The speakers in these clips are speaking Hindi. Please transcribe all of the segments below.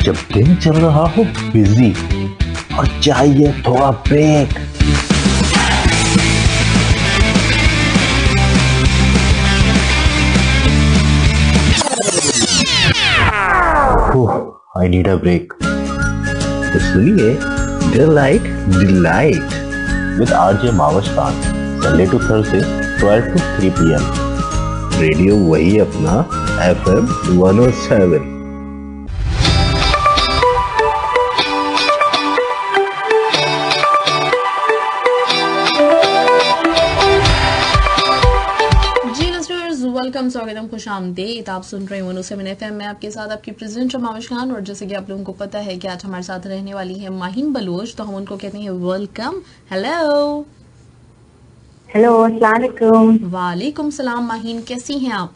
जब दिन चल रहा हो बिजी और चाहिए थोड़ा break, I need a break. तो सुनिए delight delight with RJ Mavash Khan, Sunday to Thursday 12 to 3 PM। Radio वही अपना FM 107। वेलकम, स्वागतम, खुश आमदीद। आप सुन रहे हैं 107 FM में आपके साथ आपकी प्रेजेंटर मावश खान। और जैसे कि आप लोगों को पता है कि आज हमारे साथ रहने वाली है माहिन बलोच, तो हम उनको कहते हैं वेलकम। हेलो हेलो, अस्सलाम वालेकुम। वालेकुम सलाम। माहिन, कैसी हैं आप?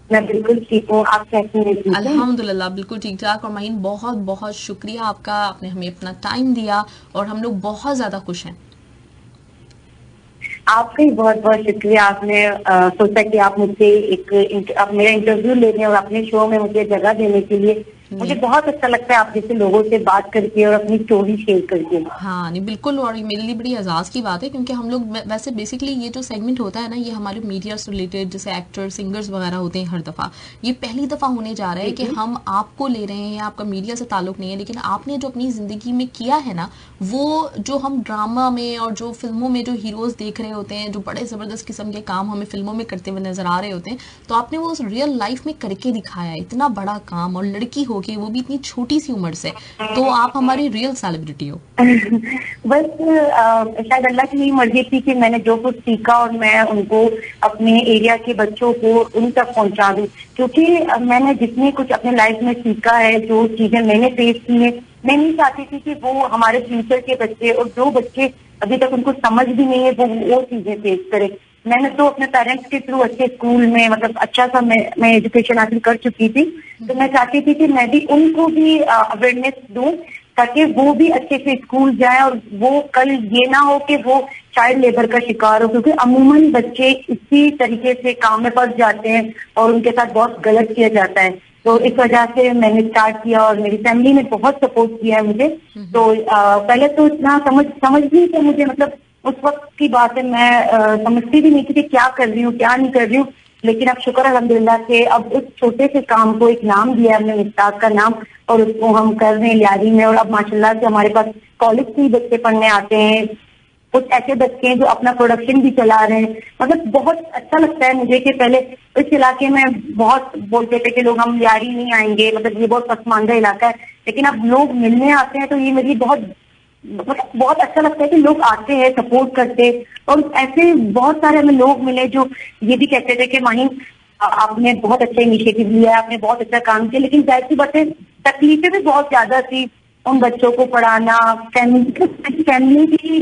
मैं बिल्कुल ठीक हूँ, आप कैसी हैं? अल्हम्दुलिल्लाह बिल्कुल ठीक ठाक। और माहिन, बहुत बहुत शुक्रिया आपका, आपने हमें अपना टाइम दिया और हम लोग बहुत ज्यादा खुश हैं। आपका ही बहुत बहुत शुक्रिया। आपने सोचा कि आप मुझसे आप मेरा इंटरव्यू लेने और अपने शो में मुझे जगह देने के लिए। मुझे बहुत अच्छा लगता है आप जैसे लोगों से बात करके और अपनी स्टोरी शेयर करके। हाँ नहीं बिल्कुल, और ये मेरे लिए बड़ी एजाज की बात है क्योंकि हम लोग वैसे बेसिकली ये जो सेगमेंट होता है ना, ये हमारे मीडिया से रिलेटेड जैसे एक्टर सिंगर्स वगैरह होते हैं हर दफा, ये पहली दफा होने जा रहा है कि हम आपको ले रहे हैं। आपका मीडिया से ताल्लुक नहीं है, लेकिन आपने जो अपनी जिंदगी में किया है ना, वो जो हम ड्रामा में और जो फिल्मों में जो हीरोज देख रहे होते हैं, जो बड़े जबरदस्त किस्म के काम हमें फिल्मों में करते हुए नजर आ रहे होते हैं, तो आपने वो उस रियल लाइफ में करके दिखाया है। इतना बड़ा काम, और लड़की हो के वो भी इतनी छोटी सी उम्र से, तो आप हमारी रियल सेलिब्रिटी हो। बस शायद अल्लाह की यही मर्जी थी कि मैंने जो कुछ सीखा और मैं उनको अपने एरिया के बच्चों को उन तक पहुंचा दूं, क्योंकि मैंने जितनी कुछ अपने लाइफ में सीखा है, जो चीजें मैंने फेस की है, मैं नहीं चाहती थी कि वो हमारे फ्यूचर के बच्चे और जो बच्चे अभी तक उनको समझ भी नहीं है वो चीजें फेस करें। मैंने तो अपने पेरेंट्स के थ्रू अच्छे स्कूल में मतलब अच्छा सा मैं एजुकेशन हासिल कर चुकी थी, तो मैं चाहती थी कि मैं भी उनको भी अवेयरनेस दूं ताकि वो भी अच्छे से स्कूल जाए और वो कल ये ना हो कि वो चाइल्ड लेबर का शिकार हो, क्योंकि अमूमन बच्चे इसी तरीके से काम में फंस जाते हैं और उनके साथ बहुत गलत किया जाता है। तो इस वजह से मैंने स्टार्ट किया और मेरी फैमिली ने बहुत सपोर्ट किया है मुझे। तो पहले तो इतना समझ नहीं था मुझे, मतलब उस वक्त की बात है, मैं समझती भी नहीं थी कि क्या कर रही हूँ क्या नहीं कर रही हूँ। लेकिन अब शुक्र अल्हम्दुलिल्लाह के अब उस छोटे से काम को एक नाम दिया हमने, मिस्ताक का नाम, और उसको हम कर रहे हैं लियारी में। और अब माशाल्लाह से हमारे पास कॉलेज से ही बच्चे पढ़ने आते हैं, कुछ ऐसे बच्चे हैं जो अपना प्रोडक्शन भी चला रहे हैं। मतलब बहुत अच्छा लगता है मुझे कि पहले इस इलाके में बहुत बोलते थे कि लोग हम लियारी नहीं आएंगे, मतलब ये बहुत पसमानदा इलाका है, लेकिन अब लोग मिलने आते हैं तो ये मेरी बहुत अच्छा लगता है कि लोग आते हैं, सपोर्ट करते। और ऐसे बहुत सारे हमें लोग मिले जो ये भी कहते थे कि माहिन आपने बहुत अच्छा इनिशिएटिव लिया है, आपने बहुत अच्छा काम किया, लेकिन जाहिर सी बात है तकलीफें भी बहुत ज्यादा थी। उन बच्चों को पढ़ाना, फैमिली भी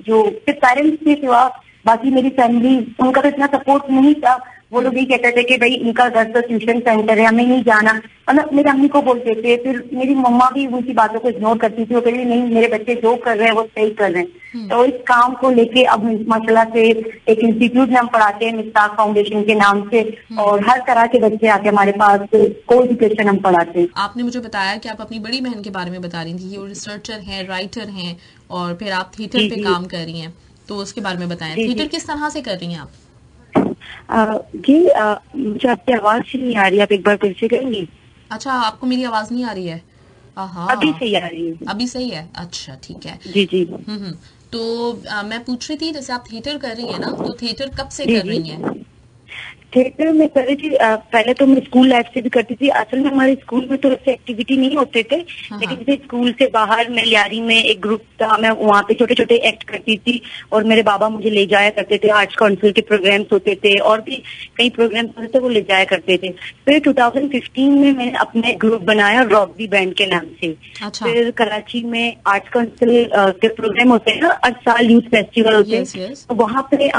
जो पेरेंट्स के सिवा बाकी मेरी फैमिली, उनका तो इतना सपोर्ट नहीं था। वो लोग ये कहते थे कि भाई इनका घर तो ट्यूशन सेंटर है, हमें नहीं जाना, मतलब मेरी अम्मी को बोलते थे। फिर मेरी मम्मा भी उनकी बातों को इग्नोर करती थी, वो कहती नहीं मेरे बच्चे जो कर रहे हैं वो सही कर रहे हैं। तो इस काम को लेके अब माशाल्लाह से एक इंस्टीट्यूट में हम पढ़ाते हैं मिस्ताक फाउंडेशन के नाम से, और हर तरह के बच्चे आके हमारे पास को एजुकेशन हम पढ़ाते हैं। आपने मुझे बताया कि आप अपनी बड़ी बहन के बारे में बता रही थी कि वो रिसर्चर हैं, राइटर हैं, और फिर आप थिएटर पे काम कर रही हैं, तो उसके बारे में बताएं। थिएटर किस तरह से कर रही हैं आप? जी मुझे आपकी आवाज नहीं आ रही, आप एक बार फिर से करेंगी? अच्छा, आपको मेरी आवाज नहीं आ रही है? अभी सही आ रही है। अभी सही है, अच्छा ठीक है। जी। तो मैं पूछ रही थी, जैसे आप थिएटर कर रही हैं ना, तो थिएटर कब से कर रही हैं? थिएटर में कर रही थी, पहले तो मैं स्कूल लाइफ से भी करती थी। असल में हमारे स्कूल में तो ऐसे एक्टिविटी नहीं होते थे, लेकिन जैसे स्कूल से बाहर मैं लियारी में एक ग्रुप था, मैं वहाँ पे छोटे छोटे एक्ट करती थी और मेरे बाबा मुझे ले जाया करते थे। आर्ट्स काउंसिल के प्रोग्राम्स होते थे और भी कई प्रोग्राम्स होते थे, वो ले जाया करते थे। फिर 2015 में मैंने अपना ग्रुप बनाया रॉकबी बैंड के नाम से। अच्छा। फिर कराची में आर्ट्स काउंसिल के प्रोग्राम होते हैं ना, 8 साल यूथ फेस्टिवल होते हैं, तो वहाँ पे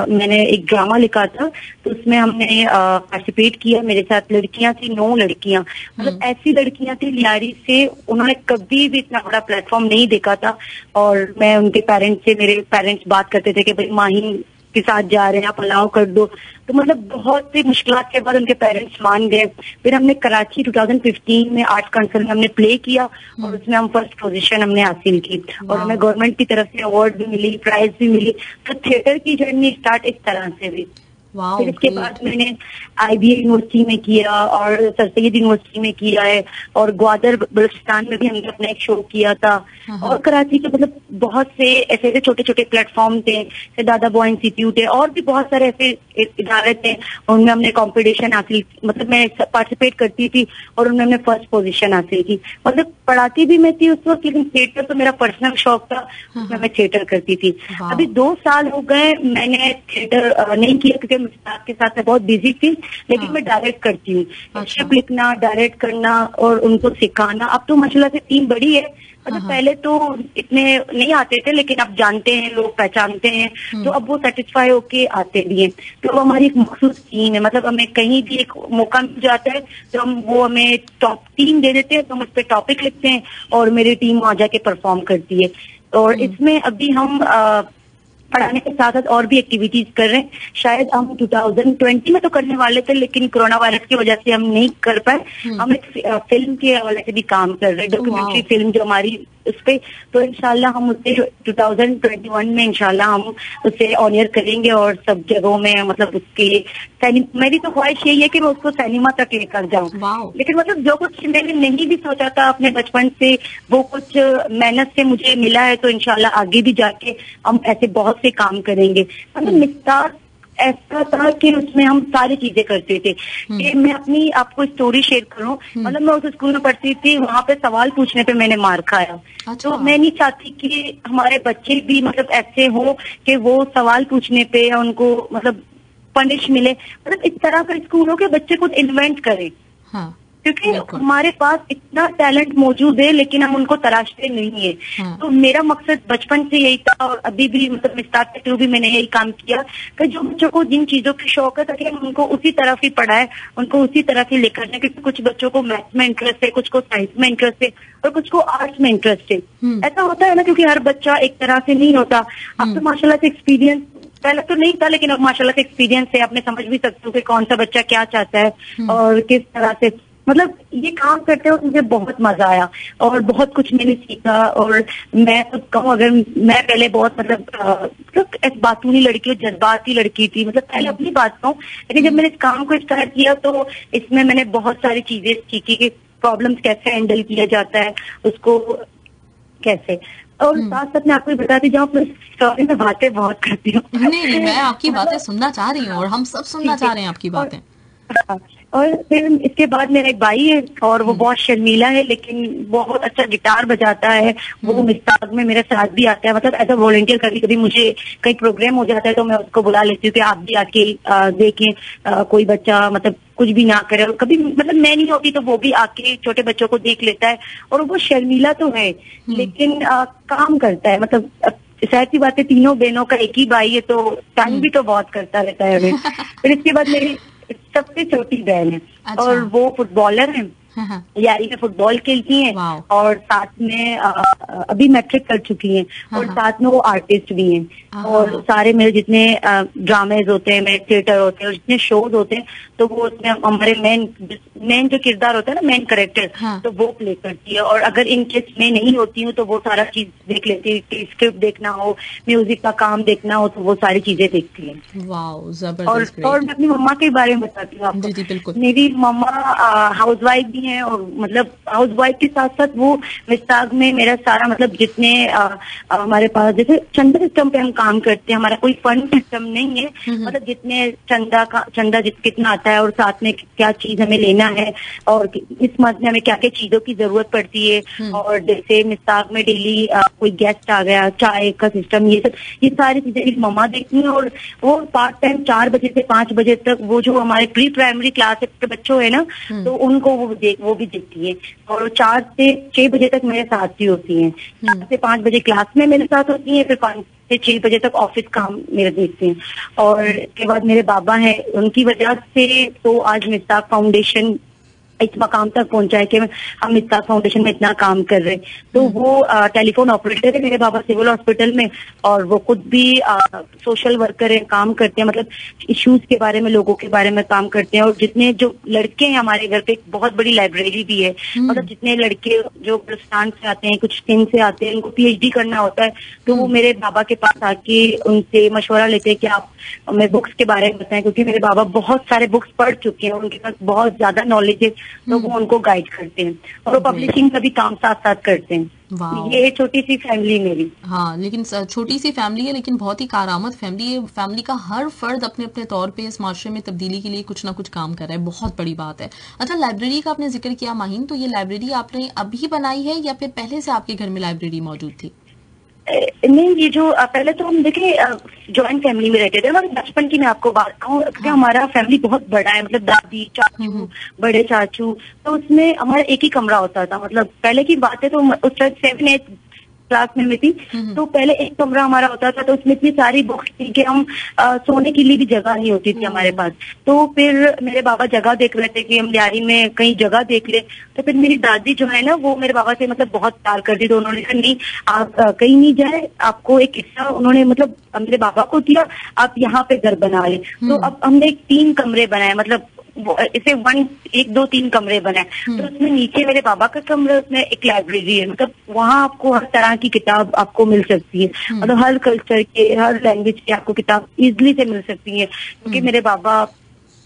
मैंने एक ड्रामा लिखा था, तो उसमें हमने पार्टिसिपेट किया। मेरे साथ लड़कियां थी, 9 लड़कियां, मतलब ऐसी लड़कियां थी लियारी से, उन्होंने कभी भी इतना बड़ा प्लेटफॉर्म नहीं देखा था। और मैं उनके पेरेंट्स से, मेरे पेरेंट्स बात करते थे कि भाई माहिन के साथ जा रहे हैं, आप अलाउ कर दो। तो मतलब बहुत सी मुश्किलात के बाद उनके पेरेंट्स मान गए। फिर हमने कराची 2015 में आर्ट काउंसिल में हमने प्ले किया और उसमें हम फर्स्ट पोजीशन हमने हासिल की और हमें गवर्नमेंट की तरफ से अवार्ड भी मिली, प्राइज भी मिली। तो थिएटर की जर्नी स्टार्ट इस तरह से हुई। फिर इसके बाद मैंने IBA यूनिवर्सिटी में किया और सर सैयद यूनिवर्सिटी में किया है और ग्वादर बलूचिस्तान में भी हमने अपना एक शो किया था। और कराची के मतलब बहुत से ऐसे छोटे छोटे प्लेटफॉर्म थे, जैसे दादा बॉय इंस्टीट्यूट है और भी बहुत सारे ऐसे इदारे थे, उनमें हमने कंपटीशन हासिल, मतलब मैं पार्टिसिपेट करती थी और उनमें हमने फर्स्ट पोजीशन हासिल की। मतलब पढ़ाती भी मैं थी उस वक्त, लेकिन थिएटर तो मेरा पर्सनल शौक था, उसमें मैं थिएटर करती थी। अभी 2 साल हो गए मैंने थिएटर नहीं किया क्योंकि के साथ मैं बहुत बिजी थी, लेकिन मैं डायरेक्ट करती हूँ। स्क्रिप्ट लिखना, डायरेक्ट करना और उनको सिखाना। अब तो माशाल्लाह से टीम बड़ी है, मतलब पहले तो इतने नहीं आते थे, लेकिन अब जानते हैं लोग, पहचानते हैं, तो अब वो सेटिस्फाई होके आते भी हैं। तो हमारी एक मखसूस टीम है, मतलब हमें कहीं भी एक मौका मिल जाता है तो वो हमें टॉप 3 दे देते हैं, तो हम उस पर टॉपिक लिखते हैं और मेरी टीम वहां जाके परफॉर्म करती है। और इसमें अभी हम पढ़ाने के साथ साथ और भी एक्टिविटीज कर रहे हैं। शायद हम 2020 में तो करने वाले थे, लेकिन कोरोना वायरस की वजह से हम नहीं कर पाए। हम एक फिल्म के हवाले से भी काम कर रहे हैं, डॉक्यूमेंट्री फिल्म जो हमारी उस पे, तो इंशाल्लाह हम उसे 2021 में इंशाल्लाह हम उसे ऑनियर करेंगे और सब जगहों में, मतलब उसके मेरी तो ख्वाहिश यही है कि मैं उसको सिनेमा तक लेकर जाऊं। लेकिन मतलब जो कुछ मैंने नहीं भी सोचा था अपने बचपन से, वो कुछ मेहनत से मुझे मिला है, तो इंशाल्लाह आगे भी जाके हम ऐसे बहुत से काम करेंगे। मतलब मिस्तार ऐसा था कि उसमें हम सारी चीजें करते थे। कि मैं अपनी आपको स्टोरी शेयर करूं, मतलब मैं उस स्कूल में पढ़ती थी, वहां पे सवाल पूछने पे मैंने मार खाया। तो मैं नहीं चाहती कि हमारे बच्चे भी मतलब ऐसे हो कि वो सवाल पूछने पे या उनको मतलब पनिश मिले। मतलब इस तरह का स्कूल हो कि बच्चे खुद इन्वेंट करें। क्योंकि हमारे पास इतना टैलेंट मौजूद है, लेकिन हम उनको तराशते नहीं है। तो मेरा मकसद बचपन से यही था और अभी भी मतलब मिस्तार के थ्रू भी मैंने यही काम किया कि जो बच्चों को जिन चीजों की शौक है, ताकि हम उनको उसी तरफ ही पढ़ाए, उनको उसी तरफ ही लेकर जाए। क्योंकि कुछ बच्चों को मैथ्स में इंटरेस्ट है, कुछ को साइंस में इंटरेस्ट है और कुछ को आर्ट्स में इंटरेस्ट है। ऐसा होता है ना, क्योंकि हर बच्चा एक तरह से नहीं होता। अब तो माशाल्लाह से एक्सपीरियंस, पहले तो नहीं था, लेकिन अब माशाल्लाह से एक्सपीरियंस है, आप मैं समझ भी सकती हूँ कि कौन सा बच्चा क्या चाहता है और किस तरह से। मतलब ये काम करते हुए मुझे बहुत मजा आया और बहुत कुछ मैंने सीखा। और मैं तो कहूँ, अगर मैं पहले बहुत मतलब बातूनी लड़की और जज्बाती लड़की थी, मतलब पहले अपनी बात कहूँ, लेकिन जब मैंने इस काम को स्टार्ट किया तो इसमें मैंने बहुत सारी चीजें सीखी कि प्रॉब्लम्स कैसे हैंडल किया जाता है, उसको कैसे। और साथ साथ मैं आपको बताती जाऊँ, अपने स्टोरी में बातें बहुत करती हूँ। नहीं, मैं आपकी बातें सुनना चाह रही हूँ और हम सब सुनना चाह रहे हैं आपकी बातें। और फिर इसके बाद मेरा एक भाई है और वो बहुत शर्मीला है, लेकिन बहुत अच्छा गिटार बजाता है। वो मिस्ताग में मेरे साथ भी आता है, मतलब एज अ वॉलंटियर। कभी कभी मुझे कहीं प्रोग्राम हो जाता है तो मैं उसको बुला लेती हूँ कि आप भी आके देखें, कोई बच्चा मतलब कुछ भी ना करे। और कभी मतलब मैं नहीं होती तो वो भी आके छोटे बच्चों को देख लेता है। और वो शर्मीला तो है, लेकिन काम करता है। मतलब शायद की बात है, तीनों बहनों का एक ही भाई है, तो टाइम भी तो बहुत करता रहता है हमें। फिर इसके बाद मेरी सबसे छोटी बहन है। अच्छा। और वो फुटबॉलर है, 11वीं में फुटबॉल खेलती हैं और साथ में अभी मैट्रिक कर चुकी हैं और साथ में वो आर्टिस्ट भी हैं। और सारे मेरे जितने ड्रामेज होते हैं, मेरे थिएटर होते हैं और जितने शोज होते हैं, तो वो उसमें हमारे मेन जो किरदार होता है ना, मेन कैरेक्टर, तो वो प्ले करती है। और अगर इन केस में नहीं होती हूँ तो वो सारा चीज देख लेती है। स्क्रिप्ट देखना हो, म्यूजिक का काम देखना हो, तो वो सारी चीजें देखती है। और मैं अपनी मम्मा के बारे में बताती हूँ आपको। मेरी मम्मा हाउस वाइफ भी हैं और मतलब हाउस वाइफ के साथ साथ वो मिस्ताग में मेरा सारा मतलब जितने हमारे पास जैसे चंदा सिस्टम पे हम काम करते हैं, हमारा कोई फंड सिस्टम नहीं है। मतलब जितने चंदा कितना आता है और साथ में क्या चीज हमें लेना है और इस मंथ में हमें क्या क्या चीजों की जरूरत पड़ती है। और जैसे मिस्ताग में डेली कोई गेस्ट आ गया, चाय का सिस्टम, ये सारी चीजें मेरी मम्मा देखती है। और वो पार्ट टाइम 4 बजे से 5 बजे तक वो जो हमारे प्री प्राइमरी क्लास के बच्चों है ना, तो उनको वो भी देखती है। और 4 से 6 बजे तक मेरे साथ ही होती हैं। 4 से 5 बजे क्लास में मेरे साथ होती हैं, फिर 5 से 6 बजे तक ऑफिस काम मेरे देखते हैं। और इसके बाद मेरे बाबा हैं, उनकी वजह से तो आज मिस्ताक फाउंडेशन इस मकाम तक पहुंचा है कि हम इतना फाउंडेशन में इतना काम कर रहे हैं। तो वो टेलीफोन ऑपरेटर है मेरे बाबा सिविल हॉस्पिटल में, और वो खुद भी सोशल वर्कर है, काम करते हैं, मतलब इश्यूज के बारे में, लोगों के बारे में काम करते हैं। और जितने जो लड़के हैं हमारे घर पे, एक बहुत बड़ी लाइब्रेरी भी है, मतलब जितने लड़के जो बलुचिस्तान से आते हैं, कुछ सिंध से आते हैं, उनको PhD करना होता है, तो वो मेरे बाबा के पास आके उनसे मशवरा लेते हैं कि आप हमें बुक्स के बारे में बताएं, क्योंकि मेरे बाबा बहुत सारे बुक्स पढ़ चुके हैं, उनके पास बहुत ज्यादा नॉलेज है, तो वो उनको गाइड करते हैं। और वो पब्लिशिंग का भी काम साथ साथ करते हैं। ये छोटी सी फैमिली मेरी। हाँ, लेकिन छोटी सी फैमिली है, लेकिन बहुत ही कारआमद फैमिली है। फैमिली का हर फर्द अपने अपने तौर पे इस माशरे में तब्दीली के लिए कुछ ना कुछ काम कर रहा है, बहुत बड़ी बात है। अच्छा, लाइब्रेरी का आपने जिक्र किया माहीन, तो ये लाइब्रेरी आपने अभी बनाई है या फिर पहले से आपके घर में लाइब्रेरी मौजूद थी? नहीं, ये जो पहले तो हम देखें जॉइंट फैमिली में रहते थे, मतलब बचपन की मैं आपको बात कहूँ, हमारा फैमिली बहुत बड़ा है, मतलब दादी, चाचू, बड़े चाचू, तो उसमें हमारा एक ही कमरा होता था। मतलब पहले की बात है तो उस टाइम 7-8 क्लास में थी, तो पहले एक कमरा हमारा होता था, तो उसमें इतनी सारी बुक्स थी कि हम सोने के लिए भी जगह नहीं होती थी हमारे पास। तो फिर मेरे बाबा जगह देख रहे थे कि हम लियारी में कहीं जगह देख ले, तो फिर मेरी दादी जो है ना, वो मेरे बाबा से मतलब बहुत प्यार करती, तो उन्होंने कहा नहीं आप कहीं नहीं जाए, आपको एक हिस्सा उन्होंने मतलब मेरे बाबा को दिया, आप यहाँ पे घर बना ले। तो अब हमने 3 कमरे बनाए, मतलब इसे 1-2-3 कमरे बनाए। तो उसमें नीचे मेरे बाबा का कमरा, उसमें एक लाइब्रेरी है, मतलब वहाँ आपको हर तरह की किताब आपको मिल सकती है, मतलब हर कल्चर के, हर लैंग्वेज की आपको किताब इजिली से मिल सकती है। क्योंकि मेरे बाबा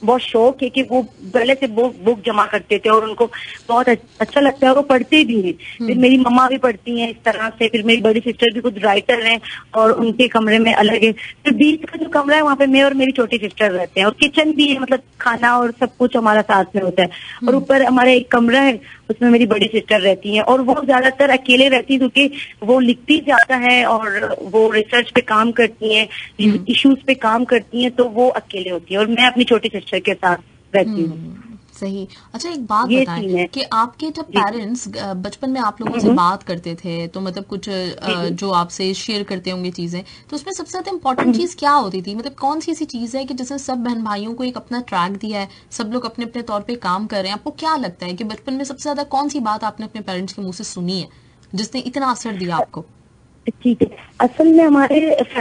बहुत शौक है कि वो पहले से बुक जमा करते थे और उनको बहुत अच्छा लगता है, और वो पढ़ते भी हैं। फिर मेरी मम्मा भी पढ़ती हैं इस तरह से, फिर मेरी बड़ी सिस्टर भी खुद राइटर हैं और उनके कमरे में अलग है। फिर बीच का जो कमरा है वहाँ पे मैं और मेरी छोटी सिस्टर रहते हैं, और किचन भी है, मतलब खाना और सब कुछ हमारा साथ में होता है। और ऊपर हमारा एक कमरा है, उसमें मेरी बड़ी सिस्टर रहती हैं, और वो ज्यादातर अकेले रहती है क्योंकि वो लिखती ज्यादा है और वो रिसर्च पे काम करती हैं, इश्यूज पे काम करती हैं, तो वो अकेले होती है, और मैं अपनी छोटी सिस्टर के साथ रहती हूँ। सही। अच्छा, एक बात बताएं कि आपके जब पेरेंट्स बचपन में आप लोगों से बात करते थे, तो मतलब कुछ जो आपसे शेयर करते होंगे चीजें, तो उसमें सबसे ज्यादा इम्पोर्टेंट चीज क्या होती थी? मतलब कौन सी ऐसी चीज है कि जिसने सब बहन भाइयों को एक अपना ट्रैक दिया है, सब लोग अपने अपने तौर पे काम कर रहे हैं? आपको क्या लगता है कि बचपन में सबसे ज्यादा कौन सी बात आपने अपने पेरेंट्स के मुंह से सुनी है जिसने इतना असर दिया आपको? ठीक है, असल में हमारे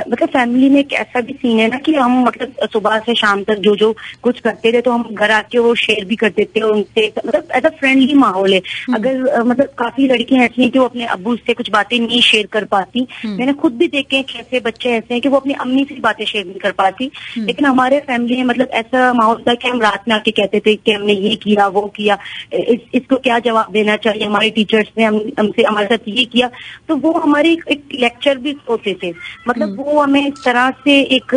मतलब फैमिली में एक ऐसा भी सीन है ना कि हम मतलब सुबह से शाम तक जो जो कुछ करते थे, तो हम घर आके वो शेयर भी करते थे उनसे, मतलब ऐसा फ्रेंडली माहौल है। अगर मतलब काफी लड़कियां ऐसी हैं कि वो अपने अब्बू से कुछ बातें नहीं शेयर कर पाती। मैंने खुद भी देखे कैसे बच्चे ऐसे हैं कि वो अपनी अम्मी से बातें शेयर नहीं कर पाती, लेकिन हमारे फैमिली में मतलब ऐसा माहौल था कि हम रात में आके कहते थे कि हमने ये किया, वो किया, इसको क्या जवाब देना चाहिए, हमारे टीचर्स ने हमसे हमारे साथ ये किया। तो वो हमारी एक लेक्चर भी होते थे, मतलब वो हमें इस तरह से एक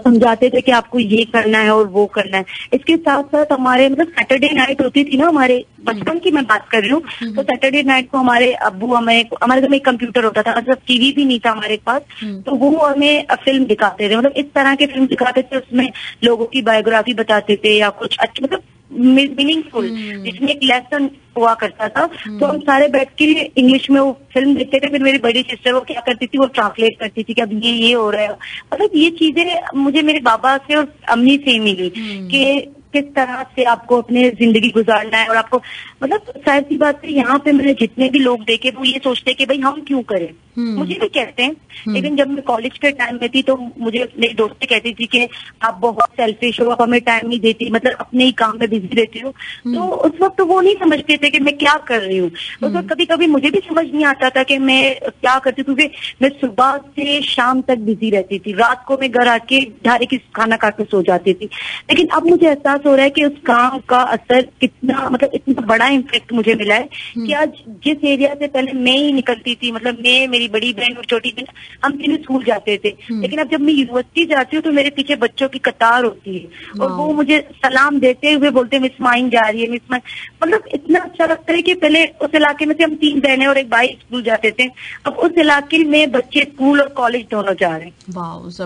समझाते थे कि आपको ये करना है और वो करना है। इसके साथ साथ हमारे मतलब सैटरडे नाइट होती थी ना, हमारे बचपन की मैं बात कर रही हूँ, तो सैटरडे नाइट को हमारे अब्बू हमारे घर में एक कंप्यूटर होता था, मतलब टीवी भी नहीं था हमारे पास, तो वो हमें फिल्म दिखाते थे, मतलब इस तरह के फिल्म दिखाते थे, उसमें लोगों की बायोग्राफी बताते थे या कुछ अच्छा मतलब मीनिंगफुल, जिसमें एक लेसन हुआ करता था। तो हम सारे बैठ के इंग्लिश में वो फिल्म देखते थे। फिर मेरी बड़ी सिस्टर वो क्या करती थी, वो ट्रांसलेट करती थी कि अब ये हो रहा है। मतलब ये चीजें मुझे मेरे बाबा से और अम्मी से ही मिली कि किस तरह से आपको अपने जिंदगी गुजारना है। और आपको मतलब शायद सी बात है, यहाँ पे मैंने जितने भी लोग देखे वो ये सोचते कि भाई हम क्यों करें, मुझे भी कहते हैं। लेकिन जब मैं कॉलेज के टाइम में थी तो मुझे मेरी दोस्तें कहती थी कि आप बहुत सेल्फिश हो, आप हमें टाइम नहीं देती, मतलब अपने ही काम में बिजी रहती हो। तो उस वक्त तो वो नहीं समझते थे कि मैं क्या कर रही हूँ। उस वक्त कभी कभी मुझे भी समझ नहीं आता था कि मैं क्या करती हूँ, क्योंकि मैं सुबह से शाम तक बिजी रहती थी। रात को मैं घर आके डायरेक्ट खाना खा के सो जाती थी। लेकिन अब मुझे एहसास हो रहा है कि उस काम का असर कितना, मतलब इतना बड़ा इम्पैक्ट मुझे मिला है कि आज जिस एरिया से पहले मैं ही निकलती थी, मतलब मैं, मेरी बड़ी बहन और छोटी बहन, हम तीनों स्कूल जाते थे। लेकिन अब जब मैं यूनिवर्सिटी जाती हूँ तो मेरे पीछे बच्चों की कतार होती है और वो मुझे सलाम देते हुए बोलते हैं मिस माइन जा रही है, मिस माइन। मतलब इतना अच्छा लगता है कि पहले उस इलाके में से हम 3 बहनें और एक भाई स्कूल जाते थे, अब उस इलाके में बच्चे स्कूल और कॉलेज दोनों जा रहे हैं।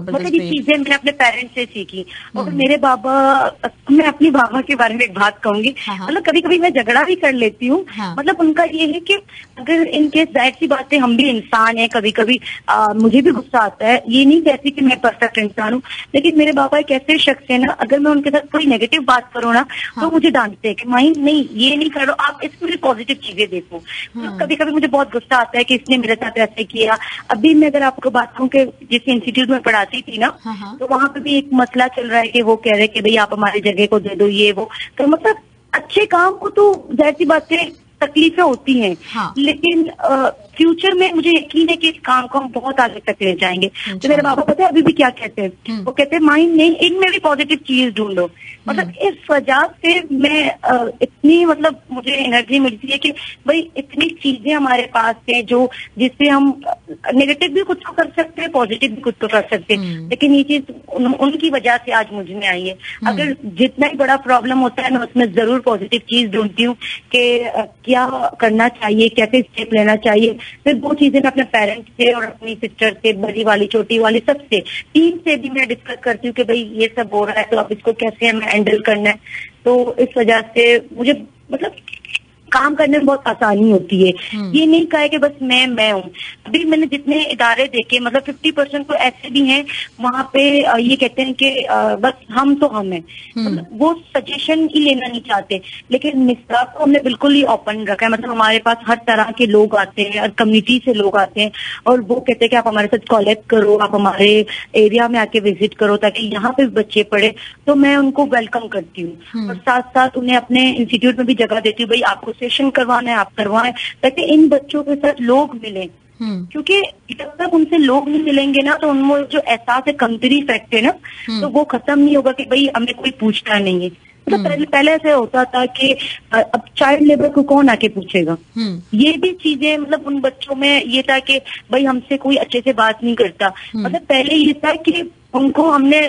मतलब ये चीजें मैंने अपने पेरेंट्स से सीखी। और मेरे बाबा, मैं अपनी बाबा के बारे में एक बात कहूंगी, मतलब कभी कभी मैं झगड़ा भी कर लेती हूँ। मतलब उनका ये है कि अगर इनकेस जाहिर सी बात है हम भी इंसान इंसान है, कभी कभी मुझे भी गुस्सा आता है। ये नहीं कहती कि मैं परफेक्ट इंसान हूँ, लेकिन मेरे बाबा एक ऐसे शख्स है ना, अगर मैं उनके साथ कोई नेगेटिव बात करूँ ना तो मुझे डांटते हैं कि माही नहीं ये नहीं करो, आप इसमें पॉजिटिव चीजें देखो। तो कभी कभी मुझे बहुत गुस्सा आता है कि इसने मेरे साथ ऐसे किया। अभी मैं अगर आपको बात कहूँ कि जिस इंस्टीट्यूट में पढ़ाती थी ना, तो वहां पे भी एक मसला चल रहा है कि वो कह रहे कि भाई आप हमारी जगह को दे दो ये वो। तो मतलब अच्छे काम को तो जाहिर सी बात है तकलीफें होती हैं, लेकिन फ्यूचर में मुझे यकीन है कि इस काम को हम बहुत आगे तक ले जाएंगे। तो मेरे बाबा पता है अभी भी क्या कहते हैं, वो कहते हैं माइंड नहीं, इनमें भी पॉजिटिव चीज ढूंढो। मतलब इस वजह से मैं इतनी मतलब मुझे एनर्जी मिलती है कि भाई इतनी चीजें हमारे पास है जो जिससे हम नेगेटिव भी कुछ को कर सकते हैं, पॉजिटिव भी कुछ को कर सकते हैं। लेकिन ये चीज उनकी वजह से आज मुझ में आई है। अगर जितना ही बड़ा प्रॉब्लम होता है मैं उसमें जरूर पॉजिटिव चीज ढूंढती हूँ कि क्या करना चाहिए, कैसे स्टेप लेना चाहिए। फिर वो चीजें मैं अपने पेरेंट्स से और अपनी सिस्टर से, बड़ी वाली छोटी वाली सबसे, टीम से भी मैं डिस्कस करती हूँ कि भाई ये सब हो रहा है तो अब इसको कैसे हमें हैंडल करना है। तो इस वजह से मुझे मतलब काम करने में बहुत आसानी होती है। ये नहीं कहा है कि बस मैं हूँ। अभी मैंने जितने इदारे देखे मतलब 50% तो ऐसे भी हैं वहाँ पे ये कहते हैं कि बस हम तो हम हैं, मतलब वो सजेशन ही लेना नहीं चाहते। लेकिन मिसराब को हमने बिल्कुल ही ओपन रखा है, मतलब हमारे पास हर तरह के लोग आते हैं और कम्युनिटी से लोग आते हैं और वो कहते हैं कि आप हमारे साथ कोलैब करो, आप हमारे एरिया में आके विजिट करो ताकि यहाँ पे बच्चे पढ़े। तो मैं उनको वेलकम करती हूँ और साथ साथ उन्हें अपने इंस्टीट्यूट में भी जगह देती हूँ, भाई आपको सेशन करवाना है आप करवाएं ताकि इन बच्चों के साथ लोग मिलें। क्योंकि जब तक उनसे लोग नहीं मिलेंगे ना तो उनमें जो एहसास है कमतरी इफेक्ट है ना तो वो खत्म नहीं होगा कि भाई हमें कोई पूछता नहीं है। मतलब पहले ऐसे होता था कि अब चाइल्ड लेबर को कौन आके पूछेगा। ये भी चीजें मतलब उन बच्चों में ये था कि भाई हमसे कोई अच्छे से बात नहीं करता। मतलब पहले ये था कि उनको हमने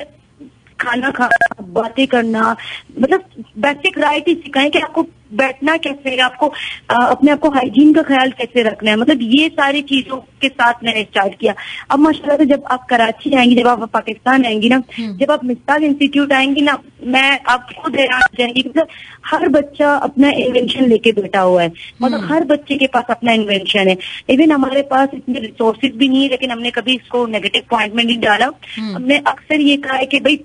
खाना खाना, बातें करना, मतलब बेसिक राइट ही सिखाएं कि आपको बैठना कैसे है, आपको अपने आप को हाइजीन का ख्याल कैसे रखना है। मतलब ये सारी चीजों के साथ मैंने स्टार्ट किया। अब माशाल्लाह से जब आप कराची आएंगी, जब आप पाकिस्तान आएंगी ना, जब आप मिस्ताक इंस्टीट्यूट आएंगी ना, मैं आपको खुद हैरान जाएंगी। मतलब हर बच्चा अपना इन्वेंशन लेके बैठा हुआ है, मतलब हर बच्चे के पास अपना इन्वेंशन है। इवन हमारे पास इतने रिसोर्सेज भी नहीं है, लेकिन हमने कभी इसको नेगेटिव पॉइंट में नहीं डाला। हमने अक्सर ये कहा है कि भाई